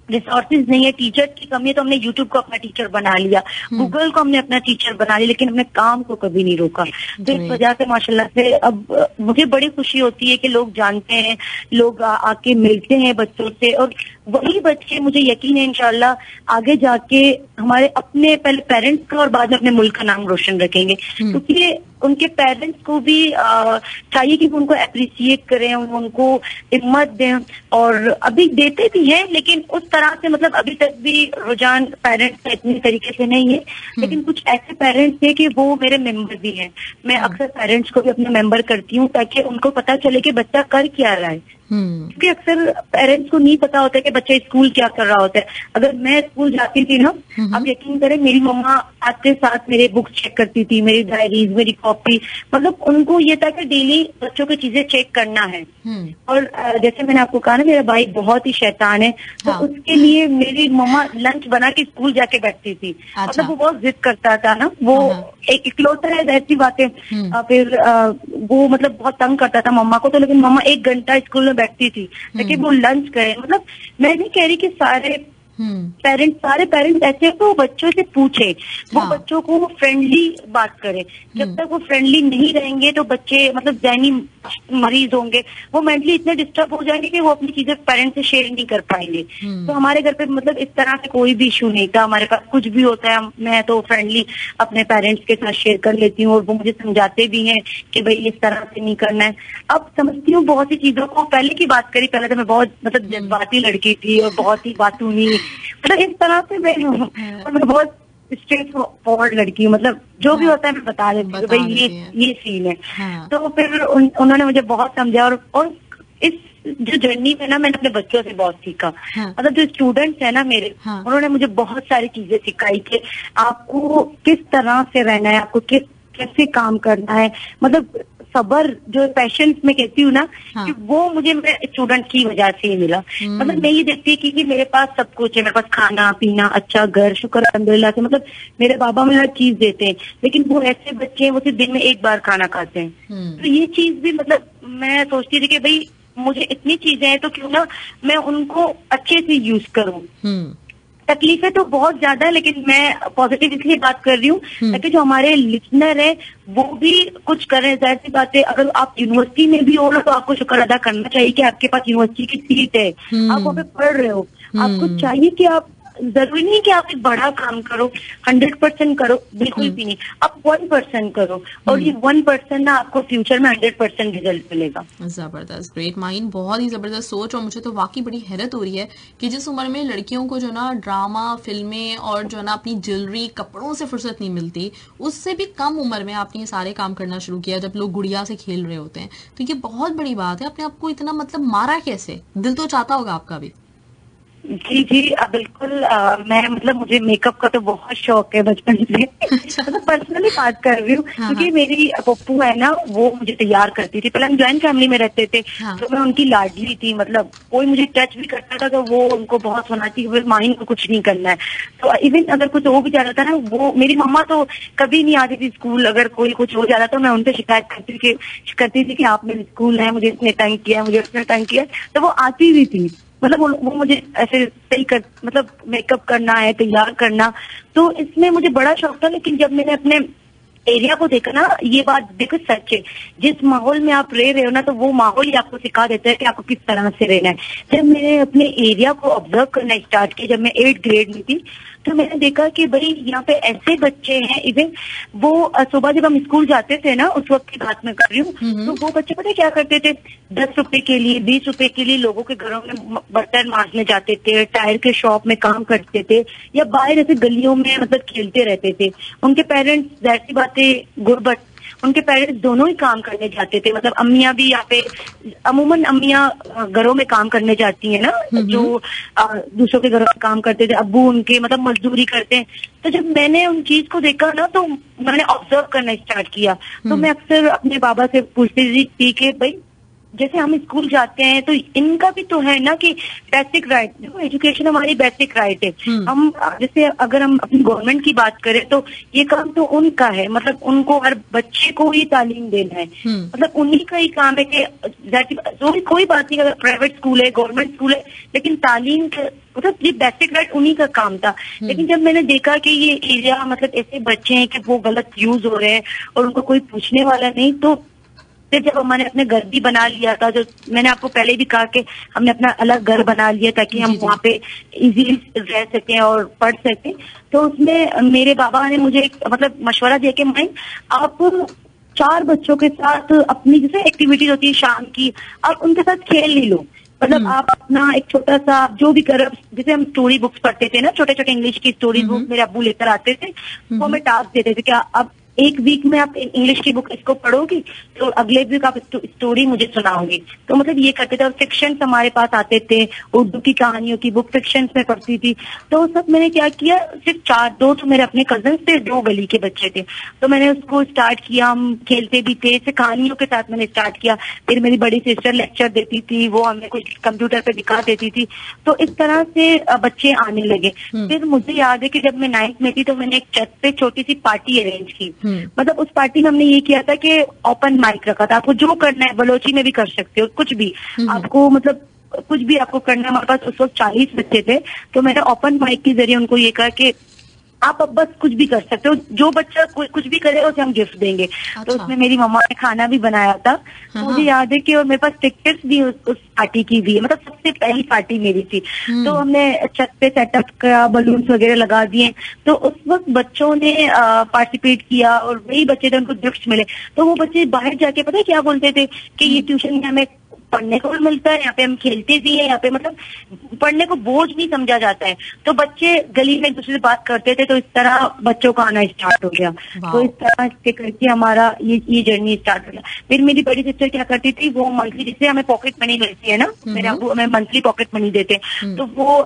रिसोर्सेज नहीं है, टीचर की कमी है, तो हमने यूट्यूब को अपना टीचर बना लिया, गूगल को हमने अपना टीचर बना लिया, लेकिन हमने काम को कभी नहीं रोका। तो इस वजह से माशाल्लाह से अब मुझे बड़ी खुशी होती है कि लोग जानते हैं, लोग आके मिलते हैं बच्चों से और वही बच्चे मुझे यकीन है इंशाल्लाह आगे जाके हमारे अपने पहले पेरेंट्स का और बाद में अपने मुल्क का नाम रोशन रखेंगे। क्योंकि उनके पेरेंट्स को भी चाहिए कि उनको अप्रिशिएट करें, उनको हिम्मत दें और अभी देते भी हैं, लेकिन उस तरह से मतलब अभी तक भी रुझान पेरेंट्स का इतनी तरीके से नहीं है। लेकिन कुछ ऐसे पेरेंट्स हैं कि वो मेरे मेंबर भी हैं। मैं अक्सर पेरेंट्स को भी अपने मेंबर करती हूँ ताकि उनको पता चले कि बच्चा कर क्या रहा है। क्योंकि अक्सर पेरेंट्स को नहीं पता होता है कि बच्चा स्कूल क्या कर रहा होता है। अगर मैं स्कूल जाती थी ना, आप यकीन करें मेरी मम्मा आते साथ मेरे बुक्स चेक करती थी, मेरी डायरीज, मेरी कॉपी, मतलब उनको ये था कि डेली बच्चों की चीजें चेक करना है। और जैसे मैंने आपको कहा ना मेरा भाई बहुत ही शैतान है, तो उसके लिए मेरी मम्मा लंच बना के स्कूल जाके बैठती थी। मतलब वो बहुत जिद करता था ना, वो एक इकलौता है, ऐसी बातें। फिर वो मतलब बहुत तंग करता था मम्मा को, तो लेकिन मम्मा 1 घंटा स्कूल में बैठती थी ताकि वो लंच करें। मतलब मैं नहीं कह रही कि सारे पेरेंट्स ऐसे हैं, वो बच्चों से पूछे, वो बच्चों को फ्रेंडली बात करे। जब तक वो फ्रेंडली नहीं रहेंगे तो बच्चे मतलब ज़हनी मरीज होंगे, वो मेंटली इतने डिस्टर्ब हो जाएंगे कि वो अपनी चीजें पेरेंट्स से शेयर नहीं कर पाएंगे। तो हमारे घर पे मतलब इस तरह से कोई भी इशू नहीं था। हमारे पास कुछ भी होता है मैं तो फ्रेंडली अपने पेरेंट्स के साथ शेयर कर लेती हूँ और वो मुझे समझाते भी हैं कि भाई इस तरह से नहीं करना है। अब समझती हूँ बहुत सी चीजों को। पहले की बात करी, पहले तो मैं बहुत मतलब जज्बाती लड़की थी और बहुत ही बातूनी, मतलब इस तरह से मैं बहुत स्ट्रेट फॉरवर्ड लड़की हूँ। मतलब जो भी होता है मैं बता देती हूँ भाई ये सीन है। तो फिर उन्होंने मुझे बहुत समझा और इस जो जर्नी में ना मैंने अपने बच्चों से बहुत सीखा। मतलब जो स्टूडेंट्स है ना मेरे, उन्होंने मुझे बहुत सारी चीजें सिखाई कि आपको किस तरह से रहना है, आपको कैसे काम करना है। मतलब सब्र, जो पैशंस मैं कहती हूँ ना, हाँ। कि वो मुझे मेरे स्टूडेंट की वजह से ही मिला। मतलब मैं ये देखती कि मेरे पास सब कुछ है, मेरे पास खाना पीना, अच्छा घर, शुक्र अल्हम्दुलिल्लाह से, मतलब मेरे बाबा मुझे हर चीज देते हैं, लेकिन वो ऐसे बच्चे हैं वो सिर्फ दिन में एक बार खाना खाते हैं। तो ये चीज भी मतलब मैं सोचती थी कि भाई मुझे इतनी चीजें हैं तो क्यों ना मैं उनको अच्छे से यूज करूं। तकलीफें तो बहुत ज्यादा है, लेकिन मैं पॉजिटिव इसलिए बात कर रही हूँ ताकि जो हमारे लिसनर है वो भी कुछ करें। जाहिर सी बात है, अगर आप यूनिवर्सिटी में भी हो ना तो आपको शुक्र अदा करना चाहिए कि आपके पास यूनिवर्सिटी की सीट है, आप वहाँ पे पढ़ रहे हो। आपको चाहिए कि आप, जरूरी नहीं कि आप एक बड़ा काम करो, 100% करो, बिल्कुल भी नहीं, आप 1% करो, और ये 1% ना आपको फ्यूचर में 100% रिजल्ट मिलेगा। जबरदस्त, ग्रेट माइंड, बहुत ही जबरदस्त सोच। और मुझे तो वाकई बड़ी हैरत हो रही है कि जिस उम्र में लड़कियों को जो ना ड्रामा, फिल्में और जो ना अपनी ज्वेलरी, कपड़ों से फुर्सत नहीं मिलती, उससे भी कम उम्र में आपने ये सारे काम करना शुरू किया जब लोग गुड़िया से खेल रहे होते हैं। तो ये बहुत बड़ी बात है। अपने आपको इतना मतलब मारा कैसे? दिल तो चाहता होगा आपका भी। जी जी, बिल्कुल। मैं मतलब मुझे मेकअप का तो बहुत शौक है बचपन से। मतलब पर्सनली बात कर रही हूँ, क्योंकि मेरी पप्पू है ना, वो मुझे तैयार करती थी। पहले हम जॉइंट फैमिली में रहते थे, तो मैं उनकी लाडली थी। मतलब कोई मुझे टच भी करता था तो वो उनको बहुत होना चाहिए, माइंड को कुछ नहीं करना है। तो इवन अगर कुछ हो भी जाता था ना, वो मेरी मम्मा तो कभी नहीं आती थी स्कूल। अगर कोई कुछ हो जाता तो मैं उनसे शिकायत करती थी कि आपने स्कूल है, मुझे इसने तंग किया, मुझे उसने तंग किया। तो वो आती भी थी। मतलब वो मुझे ऐसे सही कर, मतलब मेकअप करना है, तैयार करना, तो इसमें मुझे बड़ा शौक था। लेकिन जब मैंने अपने एरिया को देखा ना, ये बात देखो सच है, जिस माहौल में आप रह रहे हो ना, तो वो माहौल ही आपको सिखा देता है कि आपको किस तरह से रहना है। जब मैंने अपने एरिया को ऑब्जर्व करना स्टार्ट किया, जब मैं 8th ग्रेड में थी, तो मैंने देखा कि भाई यहाँ पे ऐसे बच्चे हैं। इवन वो सुबह जब हम स्कूल जाते थे ना, उस वक्त की बात मैं कर रही हूँ, तो वो बच्चे पता है क्या करते थे? 10 रुपए के लिए, 20 रुपए के लिए लोगों के घरों में बर्तन मांजने जाते थे, टायर के शॉप में काम करते थे, या बाहर ऐसे गलियों में मतलब खेलते रहते थे। उनके पेरेंट्स, जाहिर सी बातें, गुरबत, उनके पेरेंट्स दोनों ही काम करने जाते थे। मतलब अम्मियां भी यहाँ पे, अमूमन अम्मियां घरों में काम करने जाती है ना, जो दूसरों के घरों में काम करते थे, अब्बू उनके मतलब मजदूरी करते हैं। तो जब मैंने उन चीज को देखा ना, तो मैंने ऑब्जर्व करना स्टार्ट किया। तो मैं अक्सर अपने बाबा से पूछती थी कि भाई जैसे हम स्कूल जाते हैं तो इनका भी तो है ना कि बेसिक राइट, देखो एजुकेशन हमारी बेसिक राइट है। हम जैसे अगर हम अपनी गवर्नमेंट की बात करें तो ये काम तो उनका है, मतलब उनको हर बच्चे को ही तालीम देना है। मतलब उन्हीं का ही काम है कि जो भी, कोई बात नहीं अगर प्राइवेट स्कूल है, गवर्नमेंट स्कूल है, लेकिन तालीम मतलब ये बेसिक राइट उन्हीं का काम था। लेकिन जब मैंने देखा कि ये एरिया मतलब ऐसे बच्चे हैं कि वो गलत यूज हो रहे हैं और उनको कोई पूछने वाला नहीं, तो फिर जब हमने अपने घर भी बना लिया था, जो मैंने आपको पहले भी कहा कि हमने अपना अलग घर बना लिया ताकि हम वहाँ पे इजीली रह सकें और पढ़ सकें, तो उसमें मेरे बाबा ने मुझे एक मतलब मशवरा दिया कि मैं आप 4 बच्चों के साथ अपनी जैसे एक्टिविटीज होती है शाम की, आप उनके साथ खेल ले लो। मतलब आप अपना एक छोटा सा जो भी करो, जैसे हम स्टोरी बुक्स पढ़ते थे ना, छोटे छोटे इंग्लिश की स्टोरी बुक मेरे अब्बू लेकर आते थे, वो हमें टास्क देते थे कि अब एक वीक में आप इंग्लिश की बुक इसको पढ़ोगी तो अगले वीक आप स्टोरी मुझे सुनाओगी। तो मतलब ये करते थे। और फिक्शन हमारे पास आते थे, उर्दू की कहानियों की बुक फिक्शन में पढ़ती थी। तो सब मैंने क्या किया, सिर्फ 2 तो मेरे अपने कजन थे, 2 गली के बच्चे थे, तो मैंने उसको स्टार्ट किया। हम खेलते भी थे, ऐसे कहानियों के साथ मैंने स्टार्ट किया। फिर मेरी बड़ी सिस्टर लेक्चर देती थी, वो हमें कुछ कंप्यूटर पे दिखा देती थी। तो इस तरह से बच्चे आने लगे। फिर मुझे याद है कि जब मैं 9th में थी तो मैंने एक छत पे छोटी सी पार्टी अरेंज की। मतलब उस पार्टी में हमने ये किया था कि ओपन माइक रखा था, आपको जो करना है बलोची में भी कर सकते हो, कुछ भी आपको मतलब कुछ भी आपको करना है। हमारे पास उस वक्त 40 बच्चे थे, तो मैंने ओपन माइक के जरिए उनको ये कहा कि आप अब बस कुछ भी कर सकते हो, जो बच्चा कुछ भी करेगा उसे हम गिफ्ट देंगे। अच्छा। तो उसमें मेरी मम्मा ने खाना भी बनाया था। तो मुझे याद है कि और मेरे पास टिकट्स भी उस पार्टी की भी है, मतलब सबसे पहली पार्टी मेरी थी। तो हमने छत पे सेटअप किया, बलून्स वगैरह लगा दिए। तो उस वक्त बच्चों ने पार्टिसिपेट किया और वही बच्चे थे उनको गिफ्ट मिले। तो वो बच्चे बाहर जाके पता है क्या बोलते थे कि ये ट्यूशन में हमें पढ़ने को भी मिलता है, यहाँ पे हम खेलते भी हैं, यहाँ पे मतलब पढ़ने को बोझ नहीं समझा जाता है। तो बच्चे गली में एक दूसरे से बात करते थे, तो इस तरह बच्चों का आना स्टार्ट हो गया। तो इस तरह से करके हमारा ये जर्नी स्टार्ट हो गया। फिर मेरी बड़ी सिस्टर क्या करती थी, वो मंथली, जिससे हमें पॉकेट मनी मिलती है ना, मेरे अबू हमें मंथली पॉकेट मनी देते हैं, तो वो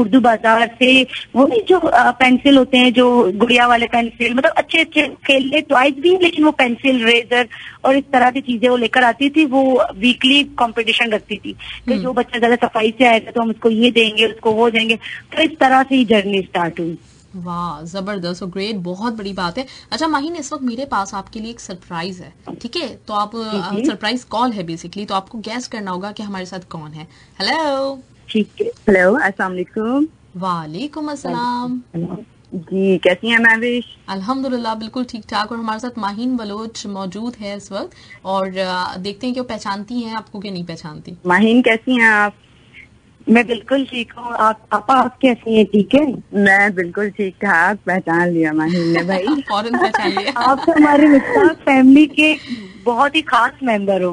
उर्दू बाजार से वो नहीं जो पेंसिल होते हैं, जो गुड़िया वाले पेंसिल, मतलब अच्छे अच्छे खेलने टॉयज भी, लेकिन वो पेंसिल, रेजर और इस तरह की चीजें वो लेकर आती थी। वो वीकली कंपटीशन रखती थी कि जो बच्चा ज्यादा सफाई से आएगा तो हम उसको ये देंगे, उसको वो देंगे। तो इस तरह से ही जर्नी स्टार्ट हुई। वाह, जबरदस्त और ग्रेट, बहुत बड़ी बात है। अच्छा माहीन, इस वक्त मेरे पास आपके लिए एक सरप्राइज है, ठीक है? तो आप सरप्राइज कॉल है बेसिकली, तो आपको गैस करना होगा कि हमारे साथ कौन है। हेलो। ठीक है, हेलो, अस्सलाम वालेकुम। वालेकुम अस्सलाम जी, कैसी हैं महविश? अल्हम्दुलिल्लाह बिल्कुल ठीक ठाक। और हमारे साथ माहीन बलोच मौजूद है इस वक्त, और देखते हैं कि वो पहचानती हैं आपको कि नहीं पहचानती। माहीन कैसी हैं आप? मैं बिल्कुल ठीक हूँ। आप कैसी हैं? ठीक है, मैं बिल्कुल ठीक ठाक। पहचान लिया माहीन ने भाई। फौरन पहचान लिया। आप तो हमारे मिस्टर फैमिली के बहुत ही खास मेंबर हो।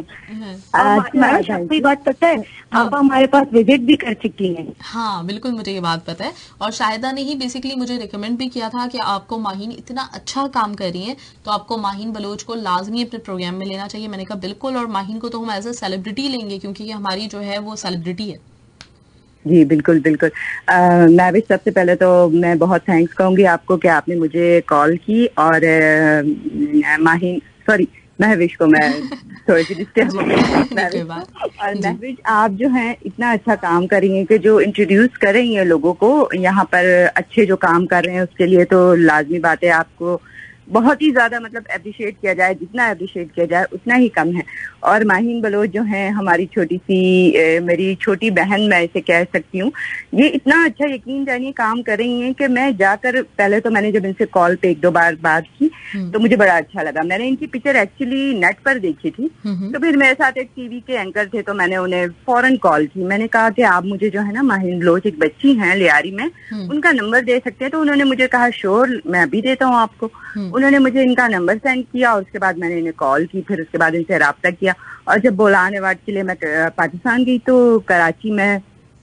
आपको बात पता है, आप हमारे पास विजिट भी कर चुकी हैं। हाँ बिल्कुल, मुझे ये बात पता है। और शाहिदा ने ही बेसिकली मुझे रिकमेंड भी किया था कि आपको माहीन इतना अच्छा काम कर रही हैं, तो आपको माहीन बलोच को लाजमी अपने प्रोग्राम में लेना चाहिए। मैंने कहा बिल्कुल, और माहीन को तो हम एज ए सेलिब्रिटी लेंगे, क्योंकि ये हमारी जो है वो सेलिब्रिटी है। जी बिल्कुल बिल्कुल। मैं भी सबसे पहले तो मैं बहुत थैंक्स कहूंगी आपको कि आपने मुझे कॉल की, और माहीन, सॉरी, महविश को मैं थोड़ी सी डिस्टर्ब हो गई। और महविश, आप जो हैं इतना अच्छा काम कर रही हैं कि जो इंट्रोड्यूस कर रही हैं लोगों को यहाँ पर अच्छे जो काम कर रहे हैं, उसके लिए तो लाजमी बात है आपको बहुत ही ज्यादा मतलब अप्रिशिएट किया जाए। जितना अप्रिशिएट किया जाए उतना ही कम है। और माहीन बलोच जो है हमारी छोटी सी मेरी छोटी बहन, मैं इसे कह सकती हूँ, ये इतना अच्छा यकीन जानिए काम कर रही हैं कि मैं जाकर, पहले तो मैंने जब इनसे कॉल पे एक दो बार बात की तो मुझे बड़ा अच्छा लगा। मैंने इनकी पिक्चर एक्चुअली नेट पर देखी थी, तो फिर मेरे साथ एक टीवी के एंकर थे, तो मैंने उन्हें फौरन कॉल की। मैंने कहा कि आप मुझे जो है ना, माहीन बलोच एक बच्ची हैं लियारी में, उनका नंबर दे सकते हैं? तो उन्होंने मुझे कहा श्योर, मैं अभी देता हूँ आपको। उन्होंने मुझे इनका नंबर सेंड किया, और उसके बाद मैंने इन्हें कॉल की, फिर उसके बाद इनसे राब्ता किया। और जब बोलान अवार्ड के लिए मैं पाकिस्तान गई, तो कराची में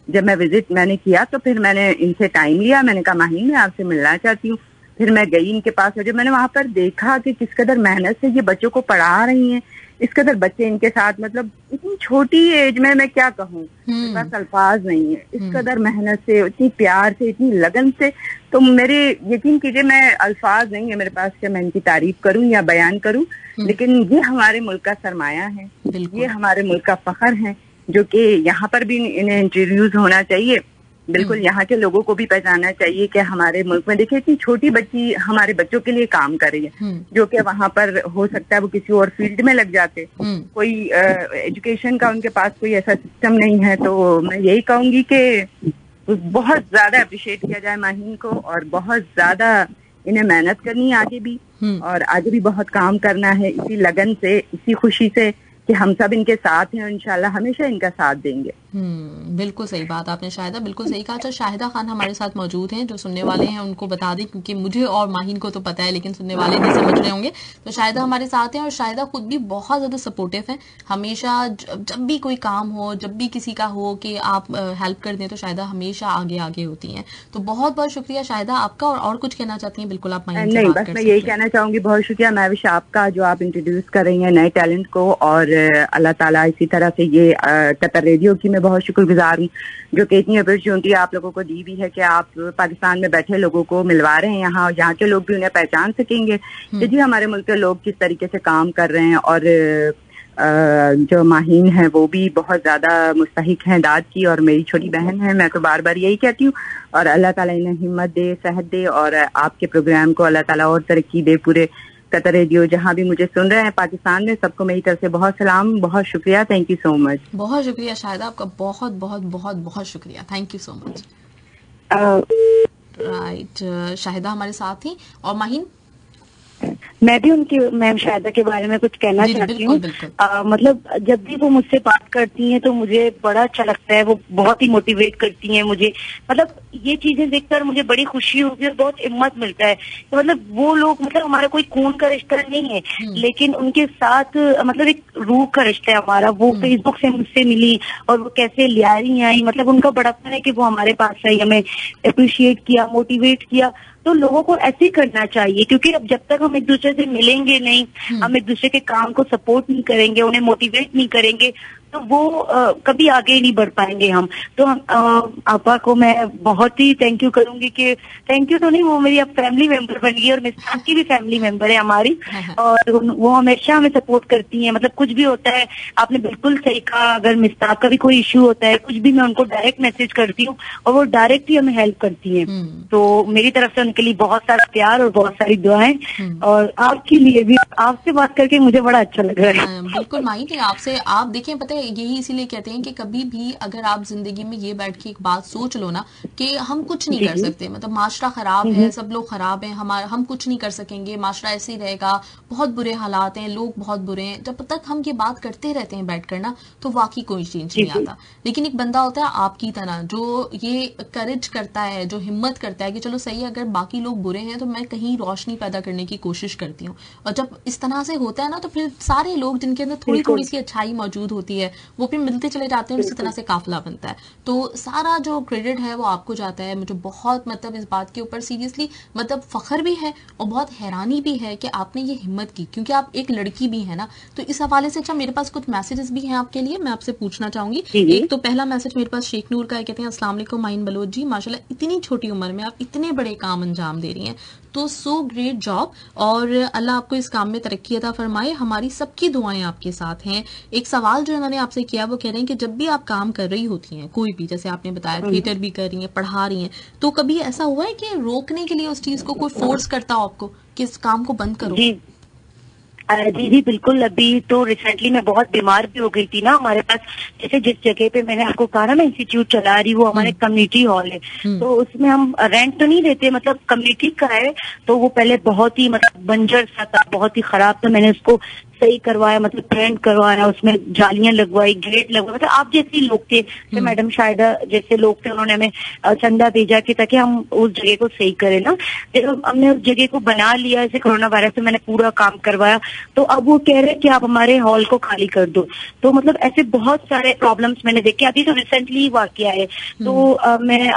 जब मैं विजिट मैंने किया, तो फिर मैंने इनसे टाइम लिया। मैंने कहा माहीन, मैं आपसे मिलना चाहती हूँ। फिर मैं गई इनके पास, और जब मैंने वहां पर देखा कि किस कदर मेहनत से ये बच्चों को पढ़ा रही हैं, इस कदर बच्चे इनके साथ, मतलब इतनी छोटी एज में, मैं क्या कहूँ, मेरे पास अल्फाज नहीं है। इस कदर मेहनत से, इतनी प्यार से, इतनी लगन से, तो मेरे यकीन कीजिए, मैं अल्फाज नहीं है मेरे पास कि मैं इनकी तारीफ करूं या बयान करूं। लेकिन ये हमारे मुल्क का सरमाया है, ये हमारे मुल्क का फख्र है, जो कि यहाँ पर भी इन्हें इंट्रोड्यूस होना चाहिए। बिल्कुल यहाँ के लोगों को भी पहचानना चाहिए कि हमारे मुल्क में देखिए इतनी छोटी बच्ची हमारे बच्चों के लिए काम कर रही है, जो कि वहाँ पर हो सकता है वो किसी और फील्ड में लग जाते, कोई एजुकेशन का उनके पास कोई ऐसा सिस्टम नहीं है। तो मैं यही कहूंगी कि बहुत ज्यादा अप्रिशिएट किया जाए माहीन को, और बहुत ज्यादा इन्हें मेहनत करनी है आगे भी, और आगे भी बहुत काम करना है इसी लगन से, इसी खुशी से कि हम सब इनके साथ हैं, और इंशाल्लाह हमेशा इनका साथ देंगे। बिल्कुल सही बात आपने शाहिदा, बिल्कुल सही कहा। अच्छा, शाहिदा खान हमारे साथ मौजूद हैं, जो सुनने वाले हैं उनको बता दें, क्योंकि मुझे और माहीन को तो पता है, लेकिन सुनने वाले नहीं समझ रहे होंगे। तो शाहिदा हमारे साथ हैं, और शाहिदा खुद भी बहुत ज्यादा सपोर्टिव हैं। हमेशा जब भी कोई काम हो, जब भी किसी का हो कि आप हेल्प कर दें, तो शाहिदा हमेशा आगे आगे होती हैं। तो बहुत बहुत शुक्रिया शाहिदा आपका। और कुछ कहना चाहती हैं? बिल्कुल आप माहीन से नहीं, बात बस कर मैं सकते यही हैं। कहना चाहूंगी, बहुत शुक्रिया महविश आपका, जो आप इंट्रोड्यूस कर रही हैं नए टैलेंट को, और अल्लाह ताला इसी तरह से ये कतर रेडियो की मैं बहुत शुक्रगुजार हूँ, जो कि इतनी अपॉर्चुनिटी आप लोगों को दी हुई है कि आप पाकिस्तान में बैठे लोगों को मिलवा रहे हैं यहाँ के लोग भी उन्हें पहचान सकेंगे कि जी हमारे मुल्क के लोग किस तरीके से काम कर रहे हैं। और जो माहीन है वो भी बहुत ज्यादा मुस्तहिक हैं दाद की, और मेरी छोटी बहन है, मैं तो बार बार यही कहती हूँ। और अल्लाह ताला इन्हें हिम्मत दे, सेहत दे, और आपके प्रोग्राम को अल्लाह ताला और तरक्की दे। पूरे कतर रेडियो जहाँ भी मुझे सुन रहे हैं पाकिस्तान में, सबको मेरी तरफ से बहुत सलाम, बहुत शुक्रिया, थैंक यू सो मच। बहुत शुक्रिया शाहिदा आपका, बहुत बहुत बहुत बहुत शुक्रिया, thank you so much. Right, Shahida हमारे साथ ही। और माहीन मैं भी उनकी मैम शायदा के बारे में कुछ कहना चाहती हूँ। मतलब जब भी वो मुझसे बात करती हैं तो मुझे बड़ा अच्छा लगता है, वो बहुत ही मोटिवेट करती हैं मुझे। मतलब ये चीजें देखकर मुझे बड़ी खुशी होती है और बहुत हिम्मत मिलता है। तो मतलब वो लोग, मतलब हमारा कोई खून का रिश्ता नहीं है, लेकिन उनके साथ मतलब एक रूह का रिश्ता है हमारा। वो फेसबुक से मुझसे मिली और वो कैसे लियारी आई, मतलब उनका बड़प्पन है कि वो हमारे पास आई, हमें अप्रिशिएट किया, मोटिवेट किया। तो लोगों को ऐसे ही करना चाहिए, क्योंकि अब जब तक हम एक दूसरे से मिलेंगे नहीं, हम एक दूसरे के काम को सपोर्ट नहीं करेंगे, उन्हें मोटिवेट नहीं करेंगे, तो वो कभी आगे नहीं बढ़ पाएंगे हम। तो आपा को मैं बहुत ही थैंक यू करूंगी कि थैंक यू तो नहीं, वो मेरी अब फैमिली मेंबर बन गई और मिस्ताक की भी फैमिली मेंबर है हमारी, और वो हमेशा हमें सपोर्ट करती हैं। मतलब कुछ भी होता है, आपने बिल्कुल सही कहा, अगर मिस्ताक का भी कोई इश्यू होता है, कुछ भी, मैं उनको डायरेक्ट मैसेज करती हूँ और वो डायरेक्ट ही हमें हेल्प करती हैं। तो मेरी तरफ से उनके लिए बहुत सारा प्यार और बहुत सारी दुआएं, और आपके लिए भी। आपसे बात करके मुझे बड़ा अच्छा लग रहा है। बिल्कुल माही, आपसे आप देखें, पता है यही इसीलिए कहते हैं कि कभी भी अगर आप जिंदगी में ये बैठ के एक बात सोच लो ना कि हम कुछ नहीं कर सकते, मतलब माशरा खराब है, सब लोग खराब हैं, हम कुछ नहीं कर सकेंगे, माशरा ऐसे ही रहेगा, बहुत बुरे हालात हैं, लोग बहुत बुरे हैं, जब तक हम ये बात करते रहते हैं बैठकर ना, तो वाकई कोई चेंज नहीं आता। लेकिन एक बंदा होता है आपकी तरह जो ये करेज करता है, जो हिम्मत करता है कि चलो सही है, अगर बाकी लोग बुरे हैं तो मैं कहीं रोशनी पैदा करने की कोशिश करती हूँ। और जब इस तरह से होता है ना, तो फिर सारे लोग जिनके अंदर थोड़ी थोड़ी सी अच्छाई मौजूद होती है वो फिर मिलते चले जाते हैं, उसी तरह से काफिला बनता है। तो सारा जो क्रेडिट है वो आपको जाता है। मुझे बहुत मतलब इस बात के ऊपर सीरियसली मतलब फख्र भी है और बहुत हैरानी भी है कि आपने ये हिम्मत की, क्योंकि आप एक लड़की भी है ना। तो इस हवाले से अच्छा, मेरे पास कुछ मैसेजेस भी हैं आपके लिए, मैं आपसे पूछना चाहूंगी। एक तो पहला मैसेज मेरे पास शेख नूर का है, कहते हैं अस्सलाम वालेकुम माइन बलोच जी, माशाल्लाह इतनी छोटी उम्र में आप इतने बड़े काम अंजाम दे रही हैं, तो सो ग्रेट जॉब, और अल्लाह आपको इस काम में तरक्की अता फरमाए, हमारी सबकी दुआएं आपके साथ हैं। एक सवाल जो इन्होंने आपसे किया वो कह रहे हैं कि जब भी आप काम कर रही होती हैं, कोई भी, जैसे आपने बताया थिएटर भी कर रही हैं, पढ़ा रही हैं, तो कभी ऐसा हुआ है कि रोकने के लिए उस चीज को कोई फोर्स करता हो आपको कि इस काम को बंद करो? जी बिल्कुल। अभी तो रिसेंटली मैं बहुत बीमार भी हो गई थी ना। हमारे पास जैसे जिस जगह पे मैंने आपको कहा ना मैं इंस्टीट्यूट चला रही, वो हमारे कम्युनिटी हॉल है, तो उसमें हम रेंट तो नहीं देते, मतलब कम्युनिटी का है। तो वो पहले बहुत ही मतलब बंजर सा था, बहुत ही खराब था। मैंने उसको सही करवाया, मतलब पेंट करवाया, उसमें जालियां लगवाई, गेट लगवाया। मतलब आप जैसे लोग थे, जैसे मैडम शायदा जैसे लोग थे, उन्होंने हमें चंदा भेजा कि ताकि हम उस जगह को सही करें ना। जब हमने उस जगह को बना लिया, जैसे कोरोना वायरस से मैंने पूरा काम करवाया, तो अब वो कह रहे हैं कि आप हमारे हॉल को खाली कर दो। तो मतलब ऐसे बहुत सारे प्रॉब्लम्स मैंने देखे। अभी तो रिसेंटली वाकया है, तो मैं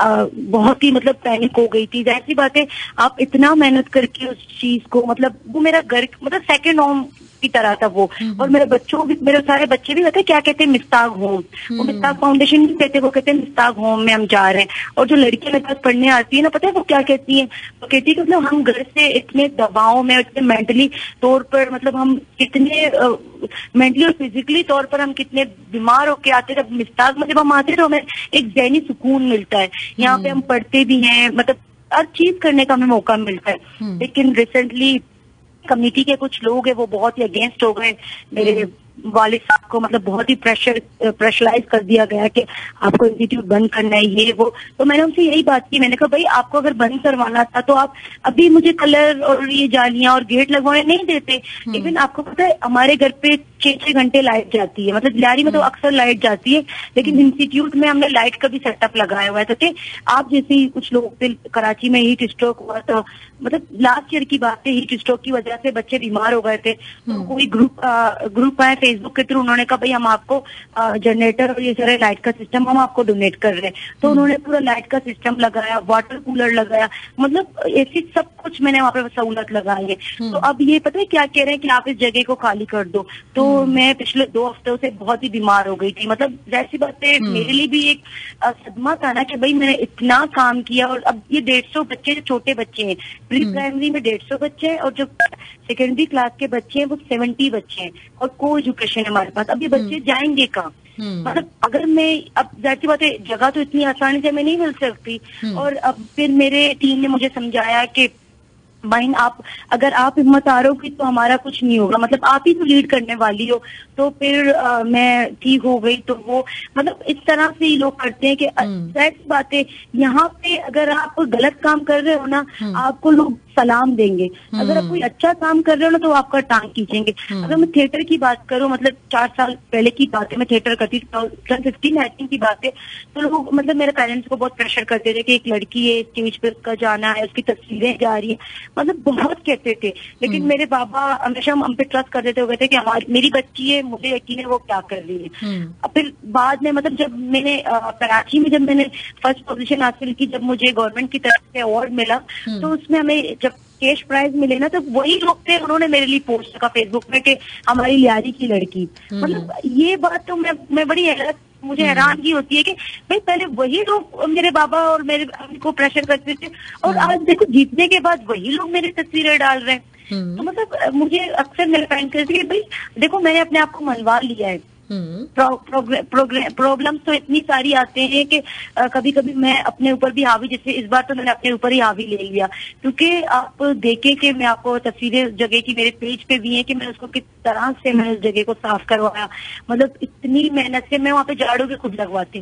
बहुत ही मतलब पैनिक हो गई थी। ऐसी बात है, आप इतना मेहनत करके उस चीज को, मतलब वो मेरा घर मतलब सेकेंड होम की तरह था वो। और मेरे बच्चों भी, मेरे सारे बच्चे भी कहते क्या कहते हैं, मिस्ताक होम। वो मिस्ताक फाउंडेशन नहीं कहते, वो कहते हैं मिस्ताक होम में हम जा रहे हैं। और जो लड़कियां मेरे पास पढ़ने आती है ना, पता है वो क्या कहती है? वो कहती है कि मतलब हम घर से इतने दबाव में, इतने मेंटली तौर पर, मतलब हम कितने मेंटली और फिजिकली तौर पर हम कितने बीमार होके आते। जब मिस्ताक में जब हम आते तो हमें एक ज़हनी सुकून मिलता है। यहाँ पे हम पढ़ते भी हैं, मतलब हर चीज करने का हमें मौका मिलता है। लेकिन रिसेंटली कम्युनिटी के कुछ लोग हैं वो बहुत ही अगेंस्ट हो गए। मेरे वालिद साहब को मतलब बहुत ही प्रेशराइज कर दिया गया कि आपको इंस्टीट्यूट बंद करना है, ये वो। तो मैंने उनसे यही बात की, मैंने कहा भाई आपको अगर बंद करवाना था तो आप अभी मुझे कलर और ये जालियां और गेट लगवाने नहीं देते। इवन आपको पता है हमारे घर पे 6-6 घंटे लाइट जाती है, मतलब लियारी में तो अक्सर लाइट जाती है, लेकिन इंस्टीट्यूट में हमने लाइट का भी सेटअप लगाया हुआ है। तो आप जैसे ही कुछ लोग थे, कराची में हीट स्ट्रोक हुआ था, मतलब लास्ट ईयर की बात है, हीट स्ट्रोक की वजह से बच्चे बीमार हो गए थे। तो कोई ग्रुप आया फेसबुक के थ्रू, उन्होंने कहा भाई हम आपको जनरेटर और ये सारे लाइट का सिस्टम हम आपको डोनेट कर रहे हैं। तो उन्होंने पूरा लाइट का सिस्टम लगाया, वाटर कूलर लगाया, मतलब ऐसी सब कुछ मैंने वहाँ पे सहूलत लगाई है। तो अब ये पता है क्या कह रहे हैं कि आप इस जगह को खाली कर दो। तो मैं पिछले 2 हफ्तों से बहुत ही बीमार हो गई थी। मतलब जैसी बात है, मेरे लिए भी एक सदमा था ना कि भाई मैंने इतना काम किया और अब ये 150 बच्चे, जो छोटे बच्चे हैं, प्री प्राइमरी में 150 बच्चे हैं और जो सेकेंडरी क्लास के बच्चे हैं वो 70 बच्चे हैं, और को एजुकेशन है हमारे पास। अब ये बच्चे जाएंगे कहाँ? मतलब अगर मैं, अब जाती बात है, जगह तो इतनी आसानी से मैं नहीं मिल सकती। और अब फिर मेरे टीम ने मुझे समझाया कि माइन आप, अगर आप हिम्मत हारोगी तो हमारा कुछ नहीं होगा, मतलब आप ही तो लीड करने वाली हो। तो फिर मैं ठीक हो गई। तो वो मतलब इस तरह से ही लोग करते हैं कि सच बात है, यहाँ पे अगर आप गलत काम कर रहे हो ना, आपको लोग सलाम देंगे। अगर आप कोई अच्छा काम कर रहे हो ना तो आपका टांग खींचेंगे। अगर मैं थिएटर की बात करूं, मतलब 4 साल पहले की बात है, मैं थिएटर करती थी, 2015-18 की बात है, तो लोग मतलब मेरे पेरेंट्स को बहुत प्रेशर करते थे कि एक लड़की है, स्टेज पे उसका जाना है, उसकी तस्वीरें जा रही है, मतलब बहुत कहते थे। लेकिन मेरे बाबा हमेशा हम पे ट्रस्ट करते थे, वो कहते कि हमारी मेरी बच्ची है, मुझे यकीन है वो क्या कर रही है। फिर बाद में मतलब जब मैंने कराची में जब मैंने फर्स्ट पोजीशन हासिल की, जब मुझे गवर्नमेंट की तरफ से अवार्ड मिला, तो उसमें हमें जब कैश प्राइज मिले ना, तो वही लोग थे, उन्होंने मेरे लिए पोस्ट किया फेसबुक में कि हमारी लियारी की लड़की। मतलब ये बात तो मैं बड़ी मुझे हैरानगी होती है कि भाई पहले वही लोग मेरे बाबा और मेरे को प्रेशर करते थे, और आज देखो जीतने के बाद वही लोग मेरी तस्वीरें डाल रहे हैं। तो मतलब मुझे अक्सर मेरे फ्रेंड कहते हैं कि भाई देखो मैंने अपने आप को मनवा लिया है। प्रॉब्लम्स तो इतनी सारी आते हैं कि कभी कभी मैं अपने ऊपर भी हावी, जैसे इस बार तो मैंने अपने ऊपर ही हावी ले लिया, क्योंकि आप देखें कि मैं आपको तस्वीरें जगह की मेरे पेज पे भी है कि मैं उसको किस तरह से मैंने उस जगह को साफ करवाया। मतलब इतनी मेहनत से मैं वहाँ पे झाड़ू भी खुद लगाती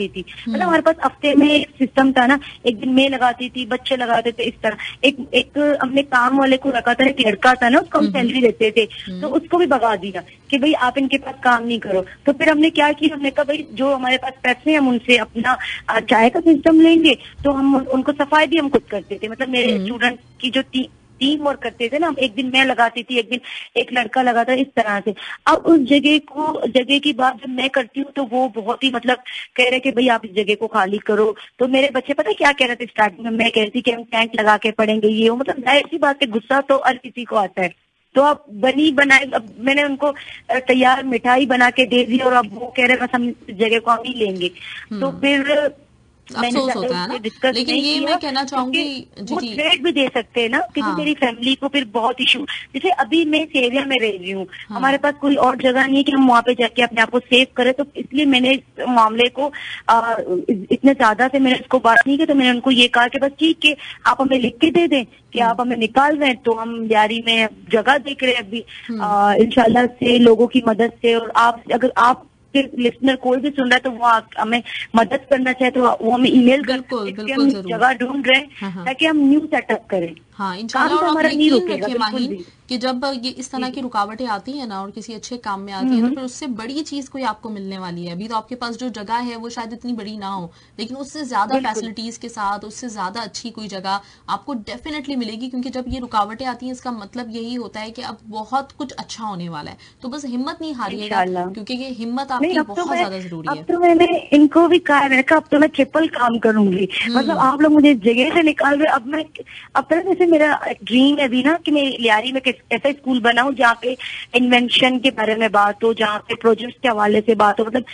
थी। मतलब हमारे पास हफ्ते में एक सिस्टम था ना, एक दिन मैं लगाती थी, बच्चे लगाते थे, इस तरह एक हमने काम वाले को रखा था, एक लड़का था ना, उसको हम सैलरी देते थे, तो उसको भी भगा दिया कि भाई आप इनके पास काम नहीं करो। तो फिर हमने क्या किया, हमने कहा भाई जो हमारे पास पैसे हैं हम उनसे अपना चाय का सिस्टम लेंगे, तो हम उनको सफाई भी हम खुद करते थे। मतलब मेरे स्टूडेंट की जो टीम वर्क करते थे ना, एक दिन मैं लगाती थी, एक दिन एक लड़का लगाता, इस तरह से। अब उस जगह की बात जब मैं करती हूँ तो वो बहुत ही मतलब कह रहे कि भाई आप इस जगह को खाली करो। तो मेरे बच्चे पता क्या कह रहे थे स्टार्टिंग में, मैं कह रही थी कि हम टेंट लगा के पढ़ेंगे, ये वो, मतलब ऐसी बात है, गुस्सा तो हर किसी को आता है। तो अब बनी बनाई, अब मैंने उनको तैयार मिठाई बना के दे दी, और अब वो कह रहे बस हम इस जगह को हम ही लेंगे। तो फिर अफसोस होता है ना, लेकिन ये मैं कहना चाहूंगी वो थ्रेड भी दे सकते हैं ना, क्योंकि मेरी फैमिली को फिर बहुत इशू, जैसे अभी मैं इस एरिया में रह रही हूँ, हमारे पास कोई और जगह नहीं है कि हम वहाँ पे जाके अपने आप को सेव करें, तो इसलिए मैंने इस मामले को इतने ज्यादा से मैंने इसको बात नहीं की। तो मैंने उनको ये कहा कि बस ठीक है, आप हमें लिख के दे दें कि आप हमें निकाल रहे हैं, तो हम लियारी में जगह देख रहे हैं अभी इंशाल्लाह से लोगों की मदद से। और आप अगर आप लिसनर कोई भी सुन रहा है तो वो हमें मदद करना चाहे तो वो हमें ईमेल कर, हम जगह ढूंढ रहे हैं ताकि हम न्यू सेटअप करें। हाँ इंशाल्लाह। और आप यकीन रखिए माहीन कि जब ये इस तरह की रुकावटें आती है ना और किसी अच्छे काम में आती है, तो फिर उससे बड़ी चीज कोई आपको मिलने वाली है। अभी तो आपके पास जो जगह है वो शायद इतनी बड़ी ना हो, लेकिन उससे ज्यादा फैसिलिटीज के साथ उससे ज्यादा अच्छी कोई जगह आपको डेफिनेटली मिलेगी। क्योंकि जब ये रुकावटें आती हैं इसका मतलब यही होता है कि अब बहुत कुछ अच्छा होने वाला है। तो बस हिम्मत नहीं हारिएगा, क्योंकि ये हिम्मत आपकी बहुत ज्यादा जरूरी है। अब तो मैंने इनको भी कहा है, अब तो मैं ट्रिपल काम करूंगी। मतलब आप लोग मुझे जगह से निकाल रहे, अब तो जैसे मेरा ड्रीम है भी ना कि मैं लियारी में ऐसा स्कूल बनाऊं जहाँ पे इन्वेंशन के बारे में बात हो, जहाँ पे प्रोजेक्ट्स के हवाले से बात हो। मतलब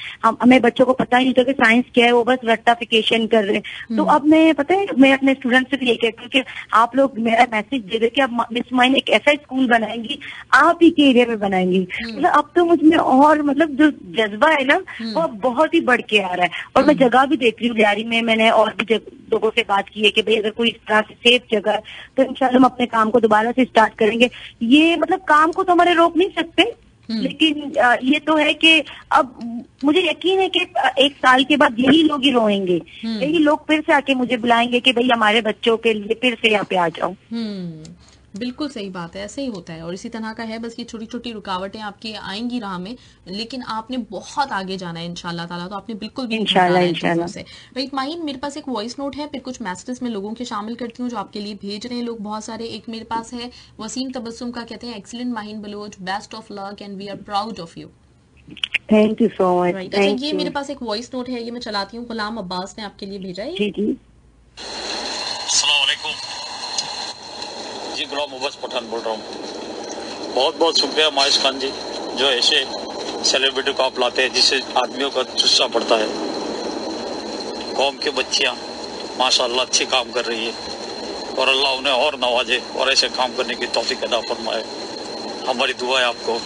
हमें बच्चों को पता ही नहीं था कि साइंस क्या है, वो बस रट्टाफिकेशन कर रहे हैं। तो अब मैं पता है मैं अपने स्टूडेंट से भी ये कहती हूँ कि आप लोग मेरा मैसेज दे दे कि अब मिस माइन एक ऐसा स्कूल बनाएंगी, आप ही के एरिया में बनाएंगी। मतलब अब तो मुझ में और मतलब जो जज्बा है ना वो बहुत ही बढ़ के आ रहा है। और मैं जगह भी देख रही हूँ लियारी में, मैंने और भी लोगों से बात की है कि भाई अगर कोई इस तरह से सेफ जगह है तो इंशाल्लाह हम अपने काम को दोबारा से स्टार्ट करेंगे। ये मतलब काम को तो हमारे रोक नहीं सकते, लेकिन ये तो है कि अब मुझे यकीन है कि 1 साल के बाद यही लोग ही रोएंगे, यही लोग फिर से आके मुझे बुलाएंगे कि भाई हमारे बच्चों के लिए फिर से यहाँ पे आ जाओ। बिल्कुल सही बात है, ऐसे ही होता है। और इसी तरह का है, बस ये छोटी छोटी रुकावटें आपकी आएंगी राह में, लेकिन आपने बहुत आगे जाना है इंशाल्लाह ताला। तो आपने बिल्कुल भी इंशाल्लाह से। राइट माहीन, मेरे पास एक वॉइस नोट है, फिर कुछ मैसेजेस में लोगों के शामिल करती हूँ जो आपके लिए भेज रहे हैं लोग बहुत सारे। एक मेरे पास है वसीम तबस्सुम का, कहते हैं excellent Mahin Baloch, best of luck and we are proud of you. Thank you so much. Right, अच्छा ये मेरे पास एक वॉइस नोट है, ये मैं चलाती हूँ। गुलाम अब्बास ने आपके लिए भेजा है। जी जी, गुलाम अब्बास पठान बोल रहा हूँ। बहुत बहुत शुक्रिया माहिश खान जी, जो ऐसे सेलिब्रिटी को आप लाते हैं जिससे आदमियों का जुस्सा पड़ता है। कौम की बच्चियाँ माशाल्लाह अच्छे काम कर रही है और अल्लाह उन्हें और नवाजे और ऐसे काम करने की तौफीक अता फरमाए। हमारी दुआ है आपको।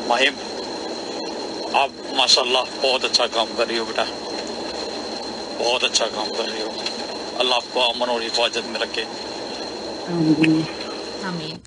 माहिम, आप माशाल्लाह बहुत अच्छा काम कर रही हो बेटा, बहुत अच्छा काम कर रही हो। अल्लाह आपको अमन और हिफाजत में रखे। आमीन।